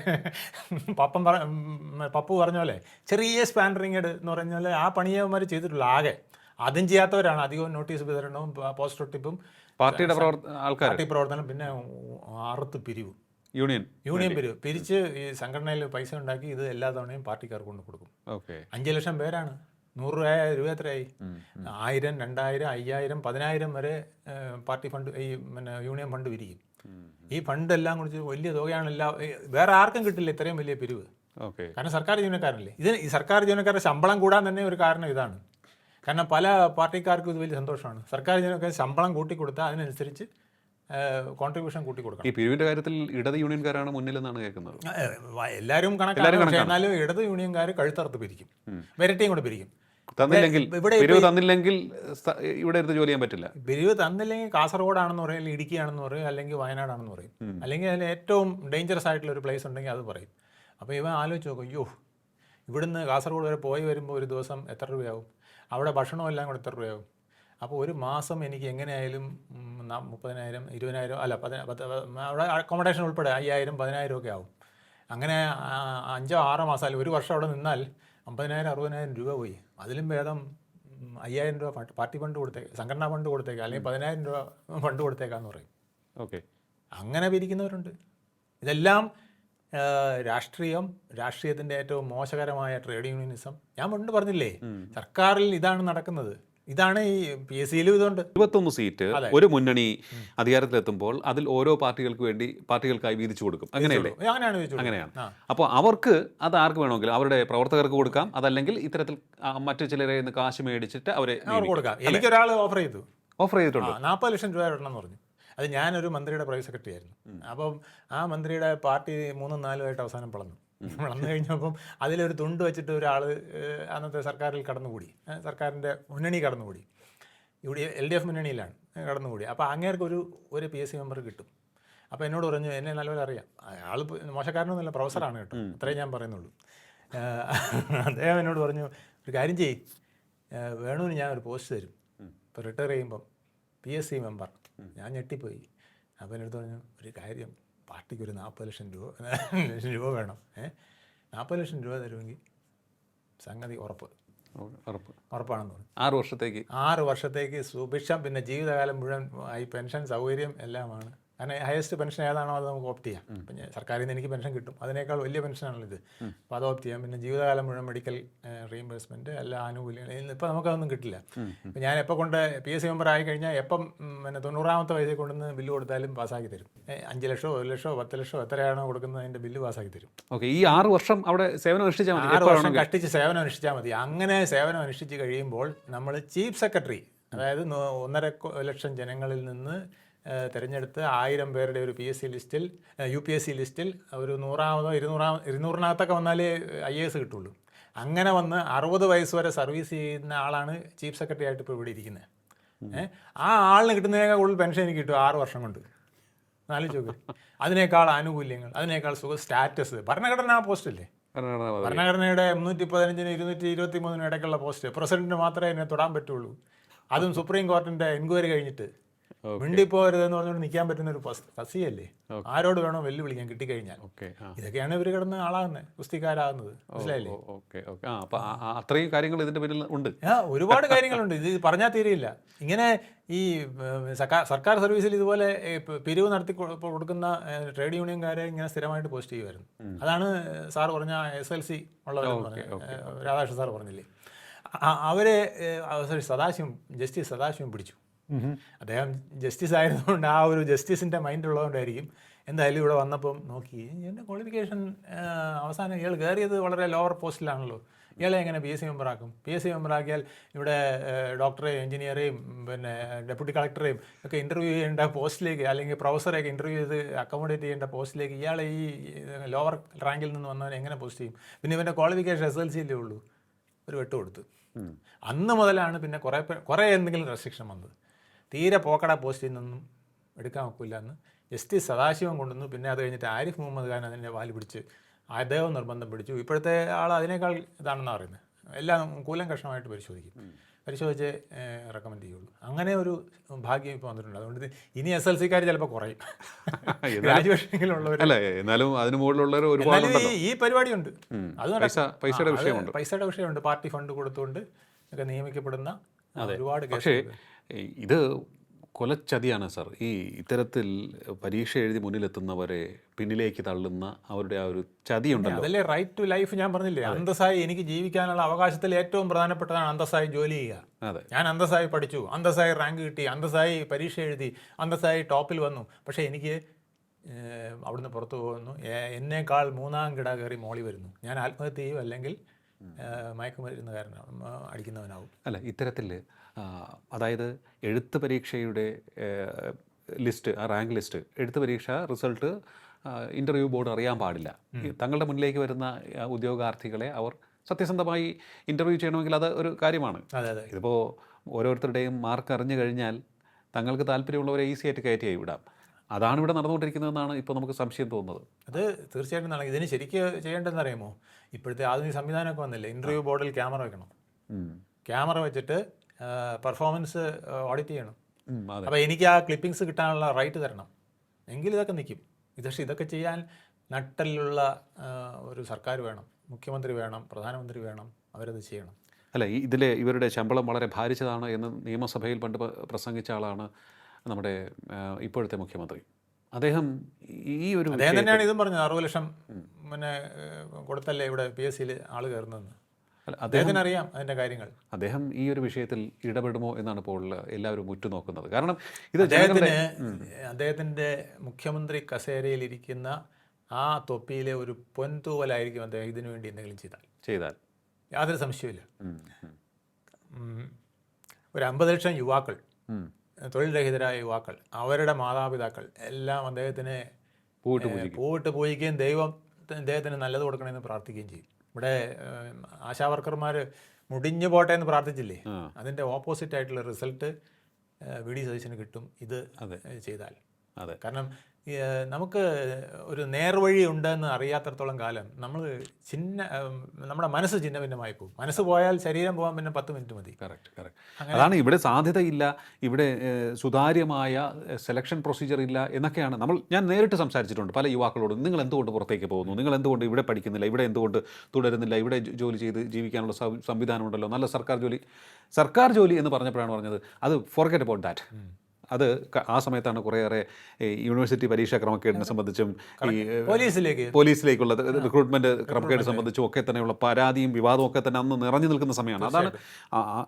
പപ്പു പറഞ്ഞ പോലെ ചെറിയ സ്പാനറിങ് എന്ന് പറഞ്ഞാൽ ആ പണിയന്മാർ ചെയ്തിട്ടുള്ളൂ. ആകെ അതും ചെയ്യാത്തവരാണ് അധികവും. നോട്ടീസ് വിതരണവും പോസ്റ്റർ ഒട്ടിപ്പും പാർട്ടി പ്രവർത്തനം, പിന്നെ 6 പിരിവും, യൂണിയൻ പിരിവ് പിരിച്ച് ഈ സംഘടനയിൽ പൈസ ഉണ്ടാക്കി ഇത് എല്ലാ തവണയും പാർട്ടിക്കാർക്ക് കൊണ്ട് കൊടുക്കും. 5 ലക്ഷം പേരാണ്. 100 രൂപ എത്രയായി? 1000, 2000, 5000, 10000 വരെ പാർട്ടി ഫണ്ട്, ഈ പിന്നെ യൂണിയൻ ഫണ്ട് പിരിക്കും. ഈ ഫണ്ട് എല്ലാം കുറിച്ച് വലിയ തുകയാണ്. വേറെ ആർക്കും കിട്ടില്ല ഇത്രയും വലിയ പിരിവ്. കാരണം സർക്കാർ ജീവനക്കാരല്ലേ. ഈ സർക്കാർ ജീവനക്കാരുടെ ശമ്പളം കൂടാൻ തന്നെ ഒരു കാരണം ഇതാണ്. കാരണം പല പാർട്ടിക്കാർക്കും ഇത് വലിയ സന്തോഷമാണ്. സർക്കാർ ജീവനക്കാർ ശമ്പളം കൂട്ടിക്കൊടുത്താൽ അതിനനുസരിച്ച് കോൺട്രിബ്യൂഷൻ കൂട്ടി കൊടുക്കണം. ഈ പിരിവിൻ്റെ കാര്യത്തിൽ ഇടത് യൂണിയൻകാരാണ് മുന്നിലെന്നാണ് കേൾക്കുന്നത്. എല്ലാവരും കണക്കാണ്. എന്നാലും ഇടത് യൂണിയൻകാർ കഴുത്തറുത്ത് പിരിക്കും, വിരട്ടിയും കൂടെ പിരിക്കും. തന്നില്ലെങ്കിൽ ഇവിടെ എടുത്ത് ജോലി ചെയ്യാൻ പറ്റില്ല. പിരിവ് തന്നില്ലെങ്കിൽ കാസർഗോഡാണെന്ന് പറയും, അല്ലെങ്കിൽ ഇടുക്കിയാണെന്ന് പറയും, അല്ലെങ്കിൽ വയനാടാണെന്ന് പറയും, അല്ലെങ്കിൽ അതിൽ ഏറ്റവും ഡേഞ്ചറസ് ആയിട്ടുള്ള ഒരു പ്ലേസ് ഉണ്ടെങ്കിൽ അത് പറയും. അപ്പോൾ ഇവൻ ആലോചിച്ച് നോക്കും, അയ്യോ ഇവിടുന്ന് കാസർഗോഡ് വരെ പോയി വരുമ്പോൾ ഒരു ദിവസം എത്ര രൂപയാവും, അവിടെ ഭക്ഷണം എല്ലാം കൂടെ എത്ര രൂപയാവും. അപ്പോൾ ഒരു മാസം എനിക്ക് എങ്ങനെയായാലും 30,000, 20,000, അല്ല 10 അവിടെ അക്കോമഡേഷൻ ഉൾപ്പെടെ 5000, 10,000 ഒക്കെ ആവും. അങ്ങനെ 5-6 മാസം അല്ലെങ്കിൽ ഒരു വർഷം അവിടെ നിന്നാൽ 50,000, 60,000 രൂപ പോയി. അതിലും ഭേദം 5,000 രൂപ പാർട്ടി ഫണ്ട് കൊടുത്തേക്കാം, സംഘടനാ ഫണ്ട് കൊടുത്തേക്കാം, അല്ലെങ്കിൽ 10,000 രൂപ ഫണ്ട് കൊടുത്തേക്കാന്ന് പറയും. അങ്ങനെ പിരിക്കുന്നവരുണ്ട്. ഇതെല്ലാം രാഷ്ട്രീയത്തിൻ്റെ ഏറ്റവും മോശകരമായ ട്രേഡ് യൂണിയനിസം. ഞാൻ മുൻപ് പറഞ്ഞില്ലേ, സർക്കാരിൽ ഇതാണ് നടക്കുന്നത്. ഇതാണ് ഈ PSCയിലും ഇതുണ്ട്. 21 സീറ്റ് ഒരു മുന്നണി അധികാരത്തിലെത്തുമ്പോൾ അതിൽ ഓരോ പാർട്ടികൾക്കായി വീതിച്ചു കൊടുക്കും. അങ്ങനെയല്ലേ? അങ്ങനെയാണ് ചോദിച്ചത്. അങ്ങനെയാണ്. അപ്പോൾ അവർക്ക് അത് ആർക്ക് വേണമെങ്കിലും അവരുടെ പ്രവർത്തകർക്ക് കൊടുക്കാം. അതല്ലെങ്കിൽ ഇത്തരത്തിൽ മറ്റു ചിലരെ നിന്ന് കാശ് മേടിച്ചിട്ട് അവരെ കൊടുക്കാം. എനിക്കൊരാൾ ഓഫർ ചെയ്തിട്ടുണ്ട്. 40 ലക്ഷം രൂപ ഇടണമെന്ന് പറഞ്ഞു. അത് ഞാനൊരു മന്ത്രിയുടെ പ്രൈവറ്റ് സെക്രട്ടറി ആയിരുന്നു. അപ്പം ആ മന്ത്രിയുടെ പാർട്ടി 3-4 ആയിട്ട് അവസാനം വളർന്നു കഴിഞ്ഞപ്പം അതിലൊരു തുണ്ട് വെച്ചിട്ട് ഒരാൾ അന്നത്തെ സർക്കാരിൽ കടന്നുകൂടി, സർക്കാരിൻ്റെ മുന്നണി കടന്നുകൂടി, LDF മുന്നണിയിലാണ് കടന്നുകൂടി. അപ്പോൾ അങ്ങേർക്ക് ഒരു PSC മെമ്പർ കിട്ടും. അപ്പോൾ എന്നോട് പറഞ്ഞു, എന്നെ നല്ലപോലെ അറിയാം, ആൾ മോശക്കാരനൊന്നുമല്ല, പ്രൊഫസറാണ് കേട്ടോ, അത്രയും ഞാൻ പറയുന്നുള്ളൂ. അദ്ദേഹം എന്നോട് പറഞ്ഞു, ഒരു കാര്യം ചെയ്യ്, വേണുവിന് ഞാൻ ഒരു പോസ്റ്റ് തരും, ഇപ്പോൾ റിട്ടയർ ചെയ്യുമ്പം PSC മെമ്പർ. ഞാൻ ഞെട്ടിപ്പോയി. അപ്പോൾ എന്നോട് പറഞ്ഞു, ഒരു കാര്യം, പാർട്ടിക്ക് ഒരു 40 ലക്ഷം രൂപ വേണം. 40 ലക്ഷം രൂപ തരുമെങ്കിൽ സംഗതി ഉറപ്പാണെന്ന് പറഞ്ഞു. 6 വർഷത്തേക്ക് സുഭിക്ഷം, പിന്നെ ജീവിതകാലം മുഴുവൻ ഈ പെൻഷൻ സൗകര്യം എല്ലാമാണ്. കാരണം ഹയസ്റ്റ് പെൻഷൻ ഏതാണോ അത് നമുക്ക് ഓപ്റ്റ് ചെയ്യാം. അപ്പം സർക്കാരിൽ നിന്ന് എനിക്ക് പെൻഷൻ കിട്ടും, അതിനേക്കാൾ വലിയ പെൻഷനാണല്ലോ ഇത്. അപ്പോൾ അത് ഓപ്റ്റ് ചെയ്യാം. പിന്നെ ജീവിതകാലം മുഴുവൻ മെഡിക്കൽ റീഇംബേഴ്സ്മെൻറ്റ്, എല്ലാ ആനുകൂല്യങ്ങളും. ഇപ്പോൾ നമുക്കതൊന്നും കിട്ടില്ല. ഇപ്പം ഞാൻ എപ്പോൾ കൊണ്ട് PSC മെമ്പർ ആയി കഴിഞ്ഞാൽ എപ്പം പിന്നെ 90ാമത്തെ വയസ്സിൽ കൊണ്ടുവന്ന് ബില്ല് കൊടുത്താലും പാസ്സാക്കി തരും. 5 ലക്ഷമോ 1 ലക്ഷമോ 10 ലക്ഷമോ എത്രയാണോ കൊടുക്കുന്നത് അതിൻ്റെ ബില്ല് പാസ്സാക്കി തരും. ഓക്കെ, ഈ 6 വർഷം അവിടെ സേവനം അനുഷ്ഠിച്ചാൽ മതി. 6 വർഷം കഷ്ടിച്ച് സേവനം അനുഷ്ഠിച്ചാൽ മതി. അങ്ങനെ സേവനം അനുഷ്ഠിച്ച് കഴിയുമ്പോൾ നമ്മൾ ചീഫ് സെക്രട്ടറി, അതായത് 1.5 ലക്ഷം ജനങ്ങളിൽ നിന്ന് തിരഞ്ഞെടുത്ത് 1000 പേരുടെ ഒരു PSC ലിസ്റ്റിൽ, UPSC ലിസ്റ്റിൽ ഒരു 100-ാമതോ 200-നകത്തൊക്കെ വന്നാലേ IAS കിട്ടുള്ളൂ. അങ്ങനെ വന്ന് 60 വയസ്സ് വരെ സർവീസ് ചെയ്യുന്ന ആളാണ് ചീഫ് സെക്രട്ടറി ആയിട്ട് ഇപ്പോൾ ഇവിടെ ഇരിക്കുന്നത്. ആ ആളിന് കിട്ടുന്നതിനേക്കാൾ കൂടുതൽ പെൻഷൻ എനിക്ക് കിട്ടും 6 വർഷം കൊണ്ട്. ആലോചിച്ച് നോക്ക്. അതിനേക്കാൾ ആനുകൂല്യങ്ങൾ, അതിനേക്കാൾ സ്റ്റാറ്റസ്. ഭരണഘടനാ പോസ്റ്റല്ലേ, ഭരണഘടനയുടെ 315-നും 223-നും ഇടയ്ക്കുള്ള പോസ്റ്റ്. പ്രസിഡന്റിന് മാത്രമേ എന്നെ തൊടാൻ പറ്റുള്ളൂ, അതും സുപ്രീം കോടതിൻ്റെ എൻക്വയറി കഴിഞ്ഞിട്ട്. മിണ്ടിപ്പോരുതെന്ന് പറഞ്ഞുകൊണ്ട് നിൽക്കാൻ പറ്റുന്ന ഒരു ഫസിയല്ലേ, ആരോട് വേണോ വെല്ലുവിളിക്കാൻ കിട്ടിക്കഴിഞ്ഞാൽ. ഇതൊക്കെയാണ് ഇവർ കിടന്ന് ആളാകുന്നത്, കുസ്തിക്കാരാകുന്നത്. മനസ്സിലായില്ലേ? അത്രയും കാര്യങ്ങൾ ഇതിന്റെ പിന്നിൽ ഉണ്ട്. ഒരുപാട് കാര്യങ്ങളുണ്ട്, ഇത് പറഞ്ഞാൽ തീരെയില്ല. ഇങ്ങനെ ഈ സർക്കാർ സർവീസിൽ ഇതുപോലെ പിരിവ് നടത്തി കൊടുക്കുന്ന ട്രേഡ് യൂണിയൻകാരെ ഇങ്ങനെ സ്ഥിരമായിട്ട് പോസ്റ്റ് ചെയ്യുമായിരുന്നു. അതാണ് സാർ പറഞ്ഞ SLC ഉള്ളവരെന്ന് പറഞ്ഞ രാധാകൃഷ്ണൻ സാർ പറഞ്ഞില്ലേ, അവരെ ജസ്റ്റിസ് സദാശിവം പിടിച്ചു. അദ്ദേഹം ജസ്റ്റിസ് ആയതുകൊണ്ട് ആ ഒരു ജസ്റ്റിസിൻ്റെ മൈൻഡ് ഉള്ളതുകൊണ്ടായിരിക്കും. എന്തായാലും ഇവിടെ വന്നപ്പം നോക്കി, എൻ്റെ ക്വാളിഫിക്കേഷൻ അവസാനം ഇയാൾ കയറിയത് വളരെ ലോവർ പോസ്റ്റിലാണല്ലോ, ഇയാളെ എങ്ങനെ PSC മെമ്പറാക്കും? PSC മെമ്പറാക്കിയാൽ ഇവിടെ ഡോക്ടറെയും എഞ്ചിനീയറെയും പിന്നെ ഡെപ്യൂട്ടി കളക്ടറെയും ഒക്കെ ഇൻ്റർവ്യൂ ചെയ്യേണ്ട പോസ്റ്റിലേക്ക്, അല്ലെങ്കിൽ പ്രൊഫസറെയൊക്കെ ഇൻ്റർവ്യൂ ചെയ്ത് അക്കോമഡേറ്റ് ചെയ്യേണ്ട പോസ്റ്റിലേക്ക് ഇയാളെ ഈ ലോവർ റാങ്കിൽ നിന്ന് വന്നവൻ എങ്ങനെ പോസ്റ്റ് ചെയ്യും? പിന്നെ ഇവൻ്റെ ക്വാളിഫിക്കേഷൻ SLC അല്ലേ ഉള്ളൂ. ഒരു വെട്ട് കൊടുത്തു. അന്ന് മുതലാണ് പിന്നെ കുറേ എന്തെങ്കിലും റെസ്ട്രിക്ഷൻ വന്നത്. തീരെ പോക്കട പോസ്റ്റിൽ നിന്നൊന്നും എടുക്കാൻ ഒക്കില്ല എന്ന് ജസ്റ്റിസ് സദാശിവം കൊണ്ടുവന്നു. പിന്നെ അത് കഴിഞ്ഞിട്ട് ആരിഫ് മുഹമ്മദ് ഖാൻ അതിൻ്റെ വാല് പിടിച്ച് അദ്ദേഹം നിർബന്ധം പിടിച്ചു. ഇപ്പോഴത്തെ ആൾ അതിനേക്കാൾ ഇതാണെന്നാണ് പറയുന്നത്. എല്ലാം കൂലം കഷ്ണമായിട്ട് പരിശോധിച്ച് റെക്കമെൻഡ് ചെയ്യുള്ളൂ. അങ്ങനെ ഒരു ഭാഗ്യം ഇപ്പോൾ വന്നിട്ടുണ്ട്. അതുകൊണ്ട് ഇനി SLCക്കാർ ചിലപ്പോൾ കുറയും, ഗ്രാജുവേഷനിലുള്ളവർ. എന്നാലും അതിന് മുകളിലുള്ളവർ ഒരുപാട് ഈ പരിപാടിയുണ്ട്. അത് പൈസയുടെ വിഷയമുണ്ട്. പാർട്ടി ഫണ്ട് കൊടുത്തുകൊണ്ട് ഒക്കെ നിയമിക്കപ്പെടുന്ന ഒരുപാട്. പക്ഷേ ഇത് കൊലച്ചതിയാണ് സാർ. ഈ ഇത്തരത്തിൽ പരീക്ഷ എഴുതി മുന്നിലെത്തുന്നവരെ പിന്നിലേക്ക് തള്ളുന്ന അവരുടെ ആ ഒരു ചതിയുണ്ടല്ലോ. അതല്ലേ റൈറ്റ് ടു ലൈഫ്. ഞാൻ പറഞ്ഞില്ലേ, അന്തസ്സായി എനിക്ക് ജീവിക്കാനുള്ള അവകാശത്തിൽ ഏറ്റവും പ്രധാനപ്പെട്ടതാണ് അന്തസ്സായി ജോലി ചെയ്യുക. ഞാൻ അന്തസ്സായി പഠിച്ചു, അന്തസ്സായി റാങ്ക് കിട്ടി, അന്തസ്സായി പരീക്ഷ എഴുതി, അന്തസ്സായി ടോപ്പിൽ വന്നു. പക്ഷേ എനിക്ക് അവിടുന്ന് പുറത്തു പോകുന്നു, എന്നേക്കാൾ 3-ാം കിട കയറി മോളി വരുന്നു, ഞാൻ ആത്മഹത്യ ചെയ്യും, അല്ലെങ്കിൽ മയക്കുമരുന്നുകാരനാവും, അടിക്കുന്നവനാവും. അല്ല, ഇത്തരത്തിൽ അതായത് എഴുത്ത് പരീക്ഷയുടെ ലിസ്റ്റ്, ആ റാങ്ക് ലിസ്റ്റ്, എഴുത്ത് പരീക്ഷ റിസൾട്ട് ഇൻ്റർവ്യൂ ബോർഡ് അറിയാൻ പാടില്ല. തങ്ങളുടെ മുന്നിലേക്ക് വരുന്ന ഉദ്യോഗാർത്ഥികളെ അവർ സത്യസന്ധമായി ഇൻ്റർവ്യൂ ചെയ്യണമെങ്കിൽ അത് ഒരു കാര്യമാണ്. ഇതിപ്പോൾ ഓരോരുത്തരുടെയും മാർക്ക് അറിഞ്ഞു കഴിഞ്ഞാൽ തങ്ങൾക്ക് താല്പര്യമുള്ളവരെ ഈസി ആയിട്ട് കയറ്റി വിടാം. അതാണ് ഇവിടെ നടന്നുകൊണ്ടിരിക്കുന്നതെന്നാണ് ഇപ്പോൾ നമുക്ക് സംശയം തോന്നുന്നത്. അത് തീർച്ചയായിട്ടും നടക്കും. ഇതിന് ശരിക്കും ചെയ്യേണ്ടതെന്ന് അറിയുമോ, ഇപ്പോഴത്തെ ആധുനിക സംവിധാനമൊക്കെ വന്നില്ലേ, ഇൻ്റർവ്യൂ ബോർഡിൽ ക്യാമറ വെക്കണം. ക്യാമറ വെച്ചിട്ട് പെർഫോമൻസ് ഓഡിറ്റ് ചെയ്യണം. അപ്പോൾ എനിക്ക് ആ ക്ലിപ്പിങ്സ് കിട്ടാനുള്ള റൈറ്റ് തരണം, എങ്കിൽ ഇതൊക്കെ നിൽക്കും. ഇതൊക്കെ ചെയ്യാൻ നട്ടലുള്ള ഒരു സർക്കാർ വേണം, മുഖ്യമന്ത്രി വേണം, പ്രധാനമന്ത്രി വേണം, അവരത് ചെയ്യണം. അല്ല, ഇവരുടെ ശമ്പളം വളരെ ഭാരിച്ചതാണ് എന്ന് നിയമസഭയിൽ പണ്ട് പ്രസംഗിച്ച ആളാണ് നമ്മുടെ ഇപ്പോഴത്തെ മുഖ്യമന്ത്രി. അദ്ദേഹം തന്നെയാണ് ഇതും പറഞ്ഞത്. 60 ലക്ഷം പിന്നെ കൊടുത്തല്ലേ ഇവിടെ PSCയിൽ ആൾ കയറുന്നതെന്ന്. അദ്ദേഹത്തിന് അറിയാം അതിൻ്റെ കാര്യങ്ങൾ. അദ്ദേഹം ഈ ഒരു വിഷയത്തിൽ ഇടപെടുമോ എന്നാണ് ഇപ്പോൾ എല്ലാവരും ഉറ്റുനോക്കുന്നത്. കാരണം ഇത് ജനങ്ങളുടെ അദ്ദേഹത്തിൻ്റെ മുഖ്യമന്ത്രി കസേരയിലിരിക്കുന്ന ആ തൊപ്പിയിലെ ഒരു പൊൻതൂവലായിരിക്കും അദ്ദേഹം ഇതിനു വേണ്ടി എന്തെങ്കിലും ചെയ്താൽ യാതൊരു സംശയമില്ല. ഒരു 50 ലക്ഷം യുവാക്കൾ, തൊഴിൽ രഹിതരായ യുവാക്കൾ, അവരുടെ മാതാപിതാക്കൾ എല്ലാം അദ്ദേഹത്തിനെ പൂവിട്ട് പൂജിക്കുകയും അദ്ദേഹത്തിന് നല്ലത് കൊടുക്കണമെന്ന് പ്രാർത്ഥിക്കുകയും ചെയ്യും. ഇവിടെ ആശാവർക്കർമാർ മുടിഞ്ഞു പോട്ടെ എന്ന് പ്രാർത്ഥിച്ചില്ലേ, അതിൻ്റെ ഓപ്പോസിറ്റ് ആയിട്ടുള്ള റിസൾട്ട് വി ഡി സതീശന് കിട്ടും ഇത് ചെയ്താൽ. കാരണം നമുക്ക് ഒരു നേർവഴി ഉണ്ടെന്ന് അറിയാത്തടത്തോളം കാലം നമ്മുടെ മനസ്സ് ഛിന്ന ഭിന്നമായി പോകും. മനസ്സ് പോയാൽ ശരീരം പോകാൻ പിന്നെ 10 മിനിറ്റ് മതി. കറക്റ്റ്. അതാണ് ഇവിടെ സാധ്യതയില്ല, ഇവിടെ സുതാര്യമായ സെലക്ഷൻ പ്രൊസീജിയർ ഇല്ല എന്നൊക്കെയാണ് ഞാൻ നേരിട്ട് സംസാരിച്ചിട്ടുണ്ട് പല യുവാക്കളോടും. നിങ്ങൾ എന്തുകൊണ്ട് പുറത്തേക്ക് പോകുന്നു, നിങ്ങൾ എന്തുകൊണ്ട് ഇവിടെ പഠിക്കുന്നില്ല, ഇവിടെ എന്തുകൊണ്ട് തുടരുന്നില്ല, ഇവിടെ ജോലി ചെയ്ത് ജീവിക്കാനുള്ള സംവിധാനമുണ്ടല്ലോ, നല്ല സർക്കാർ ജോലി എന്ന് പറഞ്ഞത് അത് ഫോർഗെറ്റ് അബൌട്ട് ദാറ്റ്. അത് ആ സമയത്താണ് കുറേയേറെ യൂണിവേഴ്സിറ്റി പരീക്ഷാ ക്രമക്കേടിനെ സംബന്ധിച്ചും ഈ പോലീസിലേക്കുള്ള റിക്രൂട്ട്മെൻറ്റ് ക്രമക്കേട് സംബന്ധിച്ചും ഒക്കെ തന്നെയുള്ള പരാതിയും വിവാദവും ഒക്കെ തന്നെ അന്ന് നിറഞ്ഞു നിൽക്കുന്ന സമയമാണ്. അതാണ്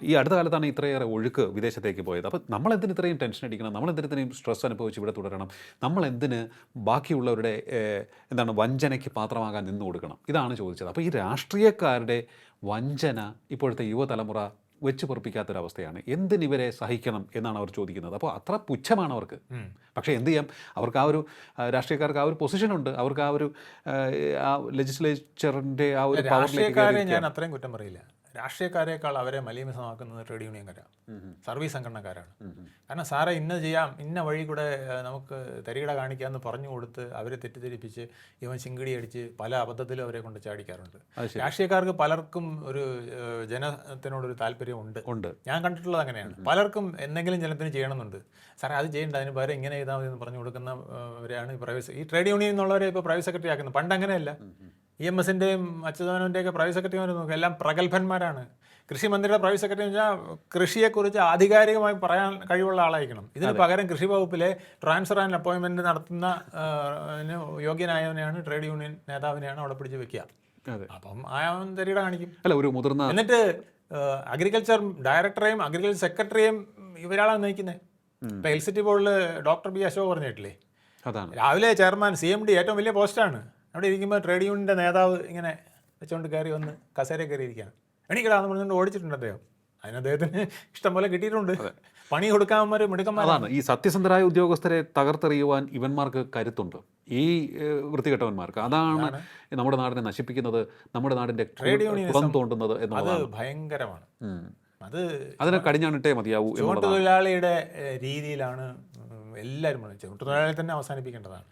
ഈ അടുത്ത കാലത്താണ് ഇത്രയേറെ ഒഴുക്ക് വിദേശത്തേക്ക് പോയത്. അപ്പോൾ നമ്മളെന്തിന് ഇത്രയും ടെൻഷൻ അടിക്കണം, നമ്മളെന്തിന് ഇത്രയും സ്ട്രെസ് അനുഭവിച്ച് ഇവിടെ തുടരണം, നമ്മളെന്തിന് ബാക്കിയുള്ളവരുടെ വഞ്ചനയ്ക്ക് പാത്രമാകാൻ നിന്ന് കൊടുക്കണം, ഇതാണ് ചോദിച്ചത്. അപ്പോൾ ഈ രാഷ്ട്രീയക്കാരുടെ വഞ്ചന ഇപ്പോഴത്തെ യുവതലമുറ വെച്ച് പൊറപ്പിക്കാത്തൊരവസ്ഥയാണ്. എന്തിനിവരെ സഹിക്കണം എന്നാണ് അവർ ചോദിക്കുന്നത്. അപ്പോൾ അത്ര പുച്ഛമാണ് അവർക്ക്. പക്ഷേ എന്ത് ചെയ്യാം, അവർക്ക് ആ ഒരു രാഷ്ട്രീയക്കാർക്ക് ആ ഒരു പൊസിഷനുണ്ട്, അവർക്ക് ആ ഒരു ലെജിസ്ലേച്ചറിൻ്റെ ആ ഒരു രാഷ്ട്രീയക്കാരെ ഞാൻ അത്രയും കുറ്റം പറയില്ല. രാഷ്ട്രീയക്കാരേക്കാൾ അവരെ മലീമസമാക്കുന്നത് ട്രേഡ് യൂണിയൻകാരാണ്, സർവീസ് സംഘടനക്കാരാണ്. കാരണം സാറേ ഇന്ന ചെയ്യാം, ഇന്ന വഴി കൂടെ നമുക്ക് തരികിട കാണിക്കാമെന്ന് പറഞ്ഞു കൊടുത്ത് അവരെ തെറ്റിദ്ധരിപ്പിച്ച് ഇവൻ ചിങ്കിടി അടിച്ച് പല അബദ്ധത്തിലും അവരെ കൊണ്ട് ചാടിക്കാറുണ്ട്. രാഷ്ട്രീയക്കാർക്ക് പലർക്കും ഒരു ജനത്തിനോടൊരു താല്പര്യം ഉണ്ട്. ഞാൻ കണ്ടിട്ടുള്ളത് അങ്ങനെയാണ്. പലർക്കും എന്തെങ്കിലും ജനത്തിന് ചെയ്യണമെന്നുണ്ട്. സാറേ അത് ചെയ്യേണ്ട, അതിന് പകരം ഇങ്ങനെ ചെയ്താൽ മതി എന്ന് പറഞ്ഞു കൊടുക്കുന്നവരെയാണ് ഈ ട്രേഡ് യൂണിയൻ എന്നുള്ളവരെ ഇപ്പോൾ പ്രൈവറ്റ് സെക്രട്ടറി ആക്കുന്നത്. പണ്ട് അങ്ങനെയല്ല. EMSൻ്റെയും അച്യുതാനന്ദൻ്റെയൊക്കെ പ്രൈവറ്റ് സെക്രട്ടറി നോക്കുക, എല്ലാം പ്രഗത്ഭന്മാരാണ്. കൃഷി മന്ത്രിയുടെ പ്രൈവറ്റ് സെക്രട്ടറി എന്ന് വെച്ചാൽ കൃഷിയെക്കുറിച്ച് ആധികാരികമായി പറയാൻ കഴിവുള്ള ആളായിരിക്കണം. ഇതിന് പകരം കൃഷി വകുപ്പിലെ ട്രാൻസ്ഫർ ആൻഡ് അപ്പോയിൻമെൻറ്റ് നടത്തുന്ന യോഗ്യനായവനെയാണ്, ട്രേഡ് യൂണിയൻ നേതാവിനെയാണ് അവിടെ പിടിച്ച് വെക്കുക. അപ്പം ആയവൻ തരികിട കാണിക്കും. ഒരു മുതിർന്ന എന്നിട്ട് അഗ്രികൾച്ചർ ഡയറക്ടറെയും അഗ്രികൾച്ചർ സെക്രട്ടറിയെയും ഇവരാളാണ് നയിക്കുന്നത്. ഇപ്പം എൽസിറ്റി ബോർഡിൽ ഡോക്ടർ B അശോക് പറഞ്ഞിട്ടില്ലേ, രാവിലെ ചെയർമാൻ CMD ഏറ്റവും വലിയ പോസ്റ്റാണ്. അവിടെ ഇരിക്കുമ്പോൾ ട്രേഡ് യൂണിയൻ്റെ നേതാവ് ഇങ്ങനെ വെച്ചുകൊണ്ട് കയറി വന്ന് കസേര കയറി ഇരിക്കുകയാണ്. എണീക്കടാന്ന് പറഞ്ഞുകൊണ്ട് ഓടിച്ചിട്ടുണ്ട് അദ്ദേഹം. അതിന് അദ്ദേഹത്തിന് ഇഷ്ടം പോലെ കിട്ടിയിട്ടുണ്ട്. പണി കൊടുക്കാന്മാർ മിടുക്കന്മാരാണ്. ഈ സത്യസന്ധരായ ഉദ്യോഗസ്ഥരെ തകർത്തെറിയുവാൻ ഇവന്മാർക്ക് കരുത്തുണ്ട്, ഈ വൃത്തികെട്ടവന്മാർക്ക്. അതാണ് നമ്മുടെ നാടിനെ നശിപ്പിക്കുന്നത്, നമ്മുടെ നാടിൻ്റെ ട്രേഡ് യൂണിയൻ പുറം തോണ്ടുന്നത് എന്നുള്ളത് ഭയങ്കരമാണ്. അതിനെ കടിഞ്ഞാണിട്ടേ മതിയാവൂ. തൊഴിലാളിയുടെ രീതിയിലാണ് എല്ലാവരും തൊഴിലാളി തന്നെ അവസാനിപ്പിക്കേണ്ടതാണ്.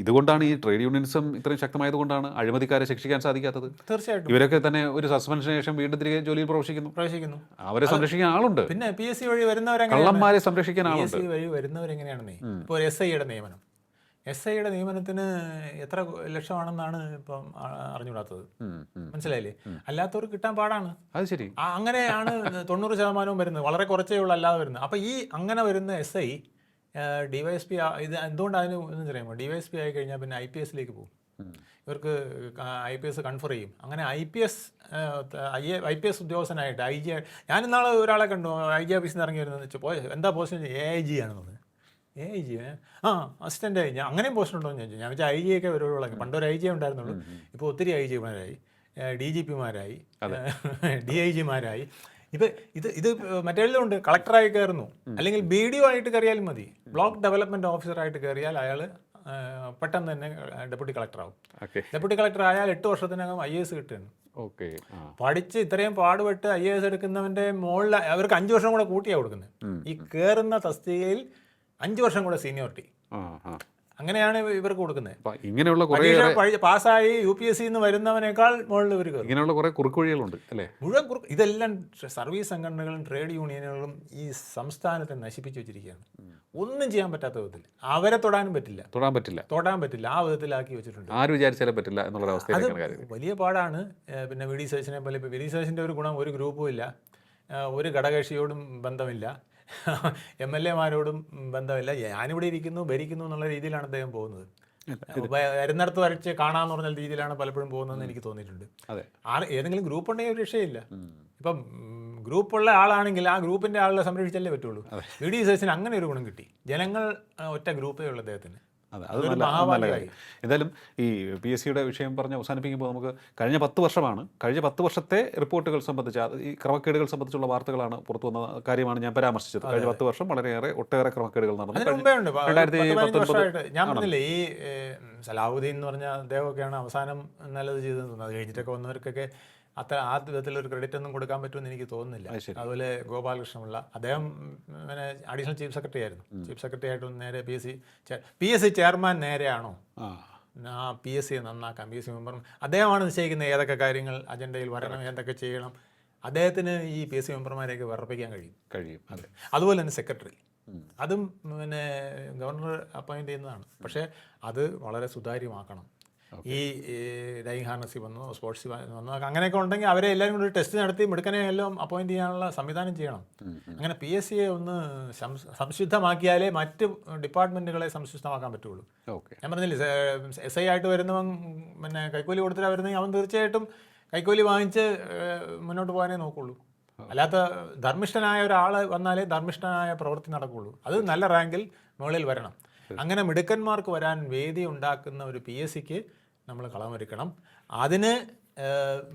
ഇതുകൊണ്ടാണ് ഈ ട്രേഡ് യൂണിയനിസം ഇത്രയും ശക്തമായതുകൊണ്ടാണ് അഴിമതിക്കാരെ ശിക്ഷിക്കാൻ സാധിക്കാത്തത്. തീർച്ചയായിട്ടും ഇവരൊക്കെ തന്നെ ഒരു സസ്പെൻഷന് ശേഷം വീണ്ടും തിരികെ ജോലിയിൽ പ്രവേശിക്കുന്നു. അവരെ സംരക്ഷിക്കാൻ ആളുണ്ട്. പിന്നെ PSC വഴി വരുന്നവരെ, കള്ളന്മാരെ സംരക്ഷിക്കാൻ ആളുണ്ട്. PSC വഴി വരുന്നവരെങ്ങനെയാണെന്നേ, ഇപ്പോൾ ഒരു SIയുടെ നിയമനം, SIയുടെ നിയമനത്തിന് എത്ര ലക്ഷമാണെന്നാണ് ഇപ്പം അറിഞ്ഞുകൂടാത്തത്. മനസ്സിലായില്ലേ? അല്ലാത്തവർക്ക് കിട്ടാൻ പാടാണ്. അത് ശരി. അങ്ങനെയാണ് 90% വരുന്നത്. വളരെ കുറച്ചേ ഉള്ളൂ അല്ലാതെ വരുന്നത്. അപ്പോൾ ഈ അങ്ങനെ വരുന്ന SI DYSP ഇത് എന്തുകൊണ്ട് അതിന് ഒന്നും അറിയാമോ? DYSP ആയി കഴിഞ്ഞാൽ പിന്നെ IPSലേക്ക് പോകും. ഇവർക്ക് IPS കൺഫർ ചെയ്യും. അങ്ങനെ IPS ഉദ്യോഗസ്ഥനായിട്ട് IG. ഞാൻ ഇന്നാളെ ഒരാളെ കണ്ടു, IG ഓഫീസിൽ നിന്ന് ഇറങ്ങി വരുന്നത് വെച്ചാൽ എന്താ പോസ്റ്റ്? AIG ആണെന്ന് പറഞ്ഞു. AIG assistant AIG. അങ്ങനെയും പോസ്റ്റ് ഉണ്ടോ എന്ന് ചോദിച്ചു. ഞാൻ വെച്ചാൽ IG ഒക്കെ വരുള്ളൂ. പണ്ടൊരു IG ഉണ്ടായിരുന്നുള്ളൂ. ഇപ്പോൾ ഒത്തിരി IGമാരായി, DGPമാരായി, DIGമാരായി. ഇത് മറ്റേതിലുണ്ട്. കളക്ടറായി കയറുന്നു, അല്ലെങ്കിൽ BDO ആയിട്ട് കയറിയാലും മതി. ബ്ലോക്ക് ഡെവലപ്മെൻറ്റ് ഓഫീസറായിട്ട് കയറിയാൽ അയാൾ പെട്ടെന്ന് തന്നെ ഡെപ്യൂട്ടി കളക്ടറാവും. ഡെപ്യൂട്ടി കളക്ടർ ആയാൽ 8 വർഷത്തിനകം IAS കിട്ടുകയാണ്. പഠിച്ച് ഇത്രയും പാടുപെട്ട് IAS എടുക്കുന്നവൻ്റെ മുകളിൽ അവർക്ക് 5 വർഷം കൂടെ കൂട്ടിയാണ് കൊടുക്കുന്നത്. ഈ കയറുന്ന തസ്തികയിൽ 5 വർഷം കൂടെ സീനിയോറിറ്റി. അങ്ങനെയാണ് ഇവർക്ക് കൊടുക്കുന്നത്. ഇങ്ങനെയുള്ള പാസ്സായി UPSC വരുന്നവനേക്കാൾ മുകളിൽ ഇവർ കയറും. ഇങ്ങനെയുള്ള കുറേ കുറുക്കുവഴികളുണ്ട് അല്ലേ? മുഴുവൻ ഇതെല്ലാം സർവീസ് സംഘടനകളും ട്രേഡ് യൂണിയനുകളും ഈ സംസ്ഥാനത്തെ നശിപ്പിച്ചു വെച്ചിരിക്കുകയാണ്. ഒന്നും ചെയ്യാൻ പറ്റാത്ത വിധത്തിൽ. അവരെ തൊടാൻ പറ്റില്ല, ആ വിധത്തിലാക്കി വെച്ചിട്ടുണ്ട്. ആര് വിചാരിച്ചാലും പറ്റില്ല എന്നുള്ള അവസ്ഥ. വലിയ പാടാണ്. പിന്നെ VD സതീശനെ പോലെ, VD സതീശൻ്റെ ഒരു ഗുണം, ഒരു ഗ്രൂപ്പും ഇല്ല, ഒരു ഘടകകക്ഷിയോടും ബന്ധമില്ല, MLA മാരോടും ബന്ധമില്ല. ഞാനിവിടെ ഇരിക്കുന്നു, ഭരിക്കുന്നു എന്നുള്ള രീതിയിലാണ് അദ്ദേഹം പോകുന്നത്. വരുന്നിടത്ത് വരച്ച് കാണാമെന്ന് പറഞ്ഞ രീതിയിലാണ് പലപ്പോഴും പോകുന്നതെന്ന് എനിക്ക് തോന്നിയിട്ടുണ്ട്. അതെ. ഏതെങ്കിലും ഗ്രൂപ്പ് ഉണ്ടെങ്കിൽ ഒരു രക്ഷയില്ല. ഇപ്പം ഗ്രൂപ്പുള്ള ആളാണെങ്കിൽ ആ ഗ്രൂപ്പിൻ്റെ ആളുകളെ സംരക്ഷിച്ചല്ലേ പറ്റുള്ളൂ. വി ഡി സതീശന് അങ്ങനെ ഒരു ഗുണം കിട്ടി. ജനങ്ങൾ ഒറ്റ ഗ്രൂപ്പേ ഉള്ളൂ അദ്ദേഹത്തിന്. അതെ, അത് നല്ല കാര്യം. എന്തായാലും ഈ PSCയുടെ വിഷയം പറഞ്ഞ് അവസാനിപ്പിക്കുമ്പോൾ നമുക്ക് കഴിഞ്ഞ 10 വർഷത്തെ റിപ്പോർട്ടുകൾ സംബന്ധിച്ച് ഈ ക്രമക്കേടുകൾ സംബന്ധിച്ചുള്ള വാർത്തകളാണ് പുറത്തു വന്ന കാര്യമാണ് ഞാൻ പരാമർശിച്ചത്. കഴിഞ്ഞ 10 വർഷം ഒട്ടേറെ ക്രമക്കേടുകൾ നടന്നു. 2019 ഞാൻ പറഞ്ഞില്ലേ, ഈ സലാഹുദ്ദീൻ എന്ന് പറഞ്ഞ അദ്ദേഹമൊക്കെയാണ് അവസാനം നല്ലത് ചെയ്തതെന്ന് തോന്നുന്നത്. അത് കഴിഞ്ഞിട്ടൊക്കെ വന്നവർക്കൊക്കെ ആ വിധത്തിലൊരു ക്രെഡിറ്റ് ഒന്നും കൊടുക്കാൻ പറ്റുമെന്ന് എനിക്ക് തോന്നുന്നില്ല. അതുപോലെ ഗോപാലകൃഷ്ണപിള്ള, അദ്ദേഹം പിന്നെ അഡീഷണൽ ചീഫ് സെക്രട്ടറി ആയിരുന്നു. ചീഫ് സെക്രട്ടറി ആയിട്ട് നേരെ PSC ചെയർമാൻ നേരെയാണോ PSC നന്നാക്കാം, PSC മെമ്പർ അദ്ദേഹമാണ് നിശ്ചയിക്കുന്നത് ഏതൊക്കെ കാര്യങ്ങൾ അജണ്ടയിൽ വരണം, എന്തൊക്കെ ചെയ്യണം. അദ്ദേഹത്തിന് ഈ PSC മെമ്പർമാരെയൊക്കെ വിറപ്പിക്കാൻ കഴിയും. അതുപോലെ തന്നെ സെക്രട്ടറി, അതും പിന്നെ ഗവർണർ അപ്പോയിൻറ്റ് ചെയ്യുന്നതാണ്. പക്ഷേ അത് വളരെ സുതാര്യമാക്കണം. ഈ ഡൈയിങ് ഹാർനസി വന്നു, സ്പോർട്സ് വന്നു, അങ്ങനെയൊക്കെ ഉണ്ടെങ്കിൽ അവരെ എല്ലാവരും കൂടി ടെസ്റ്റ് നടത്തി മിടുക്കനെ എല്ലാം അപ്പോയിൻറ്റ് ചെയ്യാനുള്ള സംവിധാനം ചെയ്യണം. അങ്ങനെ PSCയെ ഒന്ന് സംശുദ്ധമാക്കിയാലേ മറ്റ് ഡിപ്പാർട്ട്മെൻറ്റുകളെ സംശുദ്ധമാക്കാൻ പറ്റുള്ളൂ. ഞാൻ പറഞ്ഞില്ലേ, SI ആയിട്ട് വരുന്നവൻ പിന്നെ കൈക്കൂലി കൊടുത്തിട്ട് വരുന്നെങ്കിൽ അവൻ തീർച്ചയായിട്ടും കൈക്കൂലി വാങ്ങിച്ച് മുന്നോട്ട് പോകാനേ നോക്കുള്ളൂ. അല്ലാത്ത ധർമ്മിഷ്ഠനായ ഒരാൾ വന്നാലേ ധർമ്മിഷ്ഠനായ പ്രവൃത്തി നടക്കുകയുള്ളൂ. അത് നല്ല റാങ്കിൽ മുകളിൽ വരണം. അങ്ങനെ മിടുക്കന്മാർക്ക് വരാൻ വേദി ഉണ്ടാക്കുന്ന ഒരു PSCക്ക് നമ്മൾ കളമൊരുക്കണം. അതിന്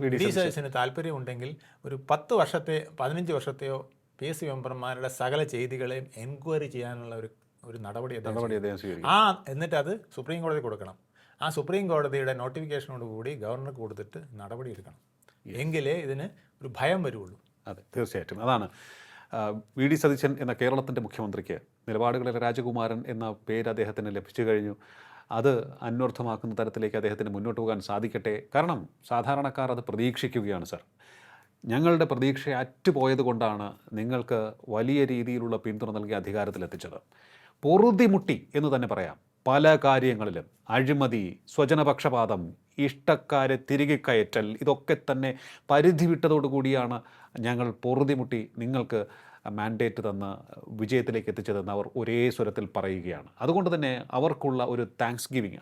വി സതീശന് താല്പര്യമുണ്ടെങ്കിൽ ഒരു 15 വർഷത്തെയോ PSC മെമ്പർമാരുടെ സകല ചെയ്തികളെയും എൻക്വയറി ചെയ്യാനുള്ള ഒരു നടപടി എന്നിട്ട് അത് സുപ്രീം കോടതി കൊടുക്കണം. ആ സുപ്രീം കോടതിയുടെ നോട്ടിഫിക്കേഷനോട് കൂടി ഗവർണർക്ക് കൊടുത്തിട്ട് നടപടി എടുക്കണം. എങ്കിലേ ഇതിന് ഒരു ഭയം വരുള്ളൂ. അതെ, തീർച്ചയായിട്ടും. അതാണ് വി ഡി സതീശൻ എന്ന കേരളത്തിൻ്റെ മുഖ്യമന്ത്രിക്ക് നിലപാടുകളിലെ രാജകുമാരൻ എന്ന പേര് അദ്ദേഹത്തിന് ലഭിച്ചു കഴിഞ്ഞു. അത് അന്വർത്ഥമാക്കുന്ന തരത്തിലേക്ക് അദ്ദേഹത്തിന് മുന്നോട്ട് പോകാൻ സാധിക്കട്ടെ. കാരണം സാധാരണക്കാർ അത് പ്രതീക്ഷിക്കുകയാണ്. സർ, ഞങ്ങളുടെ പ്രതീക്ഷ അറ്റുപോയത് കൊണ്ടാണ് നിങ്ങൾക്ക് വലിയ രീതിയിലുള്ള പിന്തുണ നൽകി അധികാരത്തിലെത്തിച്ചത്. പൊറുതിമുട്ടി എന്ന് തന്നെ പറയാം. പല കാര്യങ്ങളിലും അഴിമതി, സ്വജനപക്ഷപാതം, ഇഷ്ടക്കാരെ തിരികെ കയറ്റൽ, ഇതൊക്കെ തന്നെ പരിധി വിട്ടതോടുകൂടിയാണ് ഞങ്ങൾ പൊറുതിമുട്ടി നിങ്ങൾക്ക് മാൻഡേറ്റ് തന്ന് വിജയത്തിലേക്ക് എത്തിച്ചതെന്ന് അവർ ഒരേ സ്വരത്തിൽ പറയുകയാണ്. അതുകൊണ്ട് തന്നെ അവർക്കുള്ള ഒരു താങ്ക്സ് ഗിവിങ്,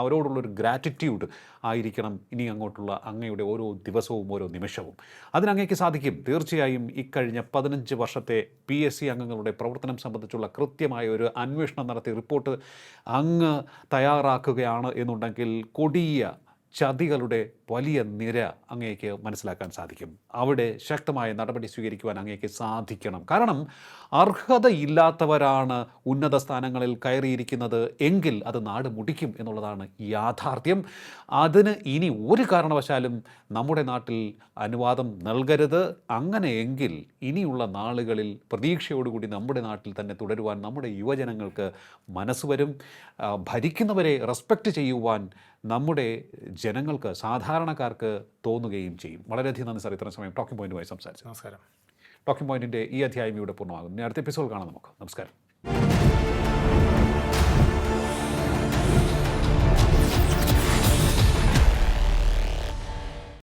അവരോടുള്ളൊരു ഗ്രാറ്റിറ്റ്യൂഡ് ആയിരിക്കണം ഇനി അങ്ങോട്ടുള്ള അങ്ങയുടെ ഓരോ ദിവസവും ഓരോ നിമിഷവും. അതിനങ്ങേക്ക് സാധിക്കും. തീർച്ചയായും ഇക്കഴിഞ്ഞ 15 വർഷത്തെ PSC അംഗങ്ങളുടെ പ്രവർത്തനം സംബന്ധിച്ചുള്ള കൃത്യമായ ഒരു അന്വേഷണം നടത്തി റിപ്പോർട്ട് അങ്ങ് തയ്യാറാക്കുകയാണ് എന്നുണ്ടെങ്കിൽ കൊടിയ ചതികളുടെ വലിയ നിര അങ്ങേക്ക് മനസ്സിലാക്കാൻ സാധിക്കും. അവിടെ ശക്തമായ നടപടി സ്വീകരിക്കുവാൻ അങ്ങേക്ക് സാധിക്കണം. കാരണം അർഹതയില്ലാത്തവരാണ് ഉന്നത സ്ഥാനങ്ങളിൽ കയറിയിരിക്കുന്നത് എങ്കിൽ അത് നാട് മുടിക്കും എന്നുള്ളതാണ് യാഥാർത്ഥ്യം. അതിന് ഇനി ഒരു കാരണവശാലും നമ്മുടെ നാട്ടിൽ അനുവാദം നൽകരുത്. അങ്ങനെയെങ്കിൽ ഇനിയുള്ള നാളുകളിൽ പ്രതീക്ഷയോടുകൂടി നമ്മുടെ നാട്ടിൽ തന്നെ തുടരുവാൻ നമ്മുടെ യുവജനങ്ങൾക്ക് മനസ്സ് വരും. ഭരിക്കുന്നവരെ റെസ്പെക്റ്റ് ചെയ്യുവാൻ നമ്മുടെ ജനങ്ങൾക്ക്, സാധാരണക്കാർക്ക് തോന്നുകയും ചെയ്യും. വളരെയധികം നന്ദി സാർ, ഇത്രയും സമയം ടോക്കിംഗ് പോയിന്റുമായി സംസാരിച്ചു. നമസ്കാരം. ടോക്കിംഗ് പോയിന്റിൻ്റെ ഈ അധ്യായം ഇവിടെ പൂർണ്ണമാകുന്നു. അടുത്ത എപ്പിസോഡ് കാണാം നമുക്ക്. നമസ്കാരം.